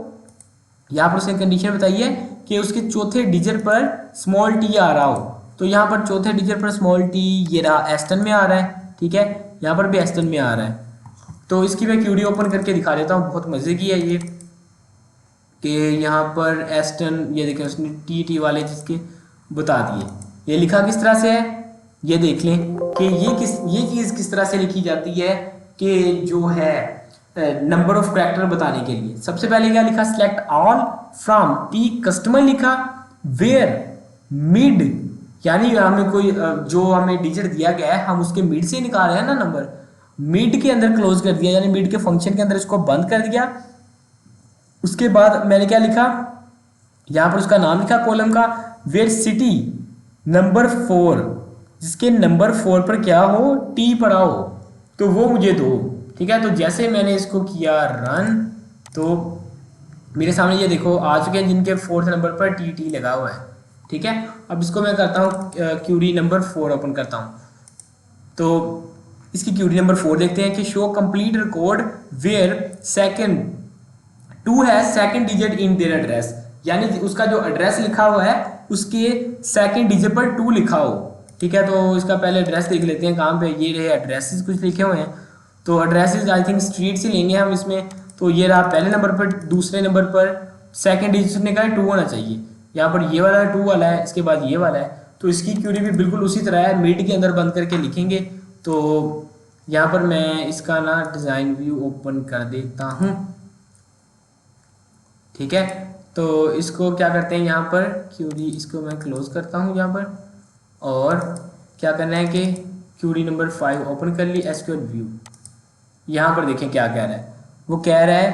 Speaker 1: यहाँ पर उसने कंडीशन बताई है कि उसके चौथे डिजिट पर स्मॉल टी आ रहा हो। तो यहाँ पर चौथे डिजिट पर स्मॉल टी ये रहा, एस्टन में आ रहा है, ठीक है, यहाँ पर भी एस्टन में आ रहा है। तो इसकी मैं क्यूरी ओपन करके दिखा देता हूँ, बहुत मजे की है ये, कि यहाँ पर एस्टन, ये देखें उसने टी वाले जिसके बता दिए, ये लिखा किस तरह से है, ये देख लें कि ये चीज़ किस तरह से लिखी जाती है कि जो है नंबर ऑफ कैरेक्टर बताने के लिए। सबसे पहले क्या लिखा, select all from T customer लिखा, वेयर मिड, यानी हमें कोई जो हमें डिजिट दिया गया है हम उसके मिड से निकाल रहे हैं ना नंबर, मिड के अंदर क्लोज कर दिया, यानी मिड के फंक्शन के अंदर इसको बंद कर दिया। उसके बाद मैंने क्या लिखा, यहाँ पर उसका नाम लिखा कॉलम का, वेयर सिटी नंबर 4, जिसके नंबर 4 पर क्या हो, टी पड़ा हो, तो वो मुझे दो, ठीक है। तो जैसे मैंने इसको किया रन, तो मेरे सामने ये देखो आ चुके हैं जिनके 4th नंबर पर टी लगा हुआ है, ठीक है। अब इसको मैं करता हूँ क्यूरी नंबर 4 ओपन करता हूँ, तो इसकी क्यूरी नंबर 4 देखते हैं कि show complete record where second 2 है second digit in their address, यानी उसका जो एड्रेस लिखा हुआ है उसके सेकंड डिजिट पर 2 लिखा हो, ठीक है। तो इसका पहले एड्रेस देख लेते हैं कहाँ पे, ये रहे एड्रेसेस कुछ लिखे हुए हैं, तो एड्रेसेस आई थिंक स्ट्रीट से लेंगे हम इसमें। तो ये रहा पहले नंबर पर, दूसरे नंबर पर सेकंड डिजिट ने कहा 2 होना चाहिए, यहाँ पर ये वाला 2 वाला है, इसके बाद ये वाला है। तो इसकी क्यूरी भी बिल्कुल उसी तरह है, मिड के अंदर बंद करके लिखेंगे। तो यहाँ पर मैं इसका ना डिज़ाइन व्यू ओपन कर देता हूँ, ठीक है। तो इसको क्या करते हैं, यहाँ पर क्यूरी इसको मैं क्लोज करता हूँ यहाँ पर, और क्या करना है कि क्यूरी नंबर 5 ओपन कर ली, एसक्यूएल व्यू। यहाँ पर देखें क्या कह रहा है, वो कह रहा है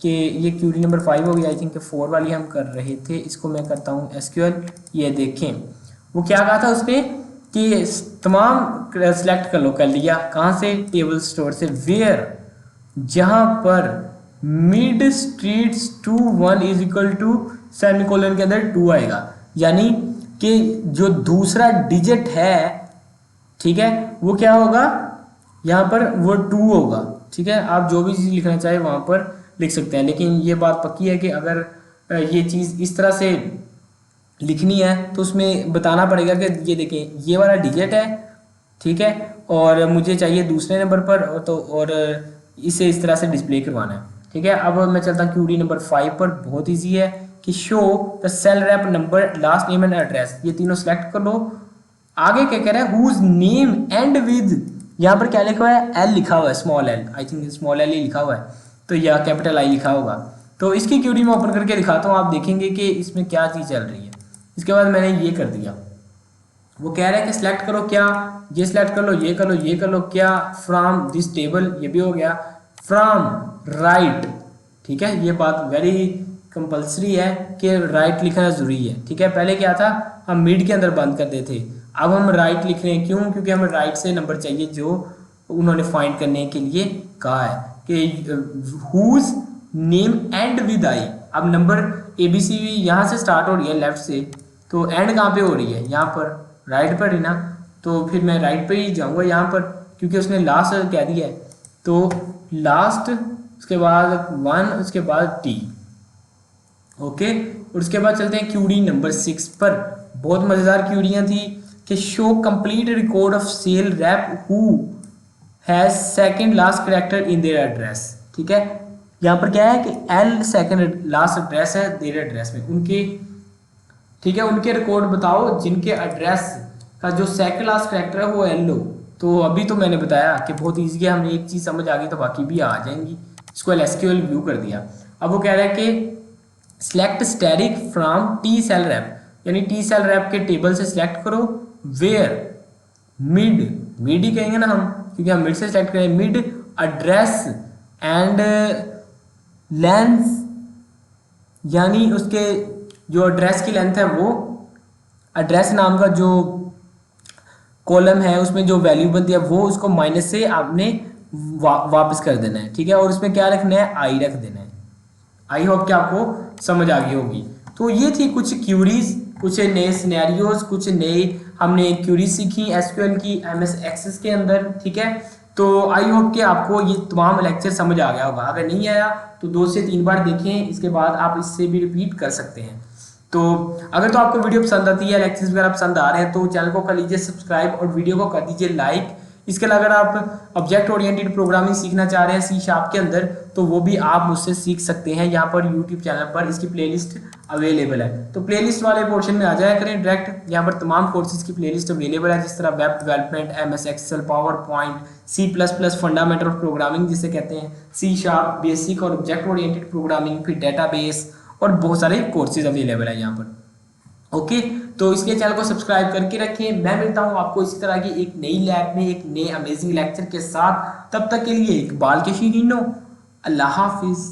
Speaker 1: कि ये क्यूरी नंबर 5 हो गई, आई थिंक 4 वाली हम कर रहे थे, इसको मैं करता हूँ एसक्यूएल। ये देखें वो क्या कहा था उसने कि तमाम सेलेक्ट कर लिया, कहाँ से, टेबल स्टोर से, वेयर जहाँ पर mid streets 2 1 is equal to semicolon के अंदर 2 आएगा, यानी कि जो दूसरा डिजिट है, ठीक है, वो क्या होगा, यहाँ पर वो 2 होगा, ठीक है। आप जो भी चीज़ लिखना चाहे वहाँ पर लिख सकते हैं, लेकिन ये बात पक्की है कि अगर ये चीज़ इस तरह से लिखनी है तो उसमें बताना पड़ेगा कि ये देखें ये वाला डिजिट है, ठीक है, और मुझे चाहिए दूसरे नंबर पर, तो और इसे इस तरह से डिस्प्ले करवाना है, ठीक है। अब मैं चलता हूँ क्यूरी नंबर 5 पर, बहुत ईजी है कि show the sale rep number last name and address, ये तीनों सेलेक्ट कर लो। आगे क्या कह रहा है, हुज नेम एंड विद, यहाँ पर क्या लिखा हुआ है, एल लिखा हुआ है, small L, I think small L ही लिखा हुआ है, तो या कैपिटल आई लिखा होगा। तो इसकी क्यूरी में ओपन करके दिखाता हूँ, आप देखेंगे कि इसमें क्या चीज़ चल रही है। इसके बाद मैंने ये कर दिया, वो कह रहा है कि सिलेक्ट करो क्या, ये सिलेक्ट कर लो, ये कर लो, ये कर लो, क्या फ्रॉम दिस टेबल, ये भी हो गया, फ्रॉम राइट, ठीक है। ये बात वेरी कंपल्सरी है कि राइट लिखना ज़रूरी है, ठीक है। पहले क्या था, हम मिड के अंदर बंद करते थे, अब हम राइट लिख रहे हैं, क्यों, क्योंकि हमें राइट से नंबर चाहिए जो उन्होंने फाइंड करने के लिए कहा है कि whose name end with I. अब नंबर ABC यहाँ से स्टार्ट हो रही है लेफ्ट से, तो एंड कहाँ पे हो रही है, यहाँ पर राइट पर ही ना, तो फिर मैं राइट पे ही जाऊँगा यहाँ पर, क्योंकि उसने लास्ट कह दिया है, तो लास्ट, उसके बाद 1, उसके बाद T, ओके। और उसके बाद चलते हैं क्यूरी नंबर 6 पर, बहुत मज़ेदार क्यूरियाँ थी कि show complete record of sale rep who has second last character in their address, ठीक है। यहाँ पर क्या है कि L सेकंड लास्ट एड्रेस है देयर एड्रेस में उनके, ठीक है, उनके रिकॉर्ड बताओ जिनके एड्रेस का जो सेकंड लास्ट कैरेक्टर है वो L हो। तो अभी तो मैंने बताया कि बहुत ईजी है, हमें एक चीज़ समझ आ गई तो बाकी भी आ जाएंगी, इसको एसक्यूएल व्यू कर दिया। अब वो कह रहा है कि select static from T sale rep, यानी टी सेल रैप के टेबल से सिलेक्ट करो वेयर मिड, मिड ही कहेंगे ना हम क्योंकि हम मिड से सिलेक्ट करें, मिड एड्रेस एंड लेंथ, यानी उसके जो एड्रेस की लेंथ है वो एड्रेस नाम का जो कॉलम है उसमें जो वैल्यू बनती है वो उसको माइनस से आपने वापस कर देना है, ठीक है। और उसमें क्या रखना है, आई रख देना है। आई होप कि आपको समझ आ गई होगी। तो ये थी कुछ क्यूरीज, कुछ नए सिनेरियोज, कुछ नए हमने क्यूरीज सीखी एसक्यूएल की एमएस एक्सेस के अंदर, ठीक है। तो आई होप कि आपको ये तमाम लेक्चर समझ आ गया होगा। अगर नहीं आया तो 2 से 3 बार देखें, इसके बाद आप इससे भी रिपीट कर सकते हैं। तो अगर तो आपको वीडियो पसंद आती है, लेक्चर्स वगैरह पसंद आ रहे हैं तो चैनल को कर लीजिए सब्सक्राइब और वीडियो को कर दीजिए लाइक। इसके अलावा अगर आप ऑब्जेक्ट ओरिएंटेड प्रोग्रामिंग सीखना चाह रहे हैं सी शार्प के अंदर तो वो भी आप मुझसे सीख सकते हैं। यहाँ पर यूट्यूब चैनल पर इसकी प्लेलिस्ट अवेलेबल है, तो प्लेलिस्ट वाले पोर्शन में आ जाया करें डायरेक्ट। यहाँ पर तमाम कोर्सेज की प्लेलिस्ट अवेलेबल है, जिस तरह web development, MS Excel, PowerPoint, C++, fundamental of programming जिसे कहते हैं, सी शार्प, बेसिक और ऑब्जेक्ट ओरिएंटेड प्रोग्रामिंग, फिर डेटाबेस और बहुत सारे कोर्सेज अवेलेबल है यहाँ पर। ओके, तो इसके चैनल को सब्सक्राइब करके रखें। मैं मिलता हूँ आपको इसी तरह की एक नई लैब में एक नए अमेजिंग लेक्चर के साथ। तब तक के लिए इकबाल के शीनो, अल्लाह हाफिज।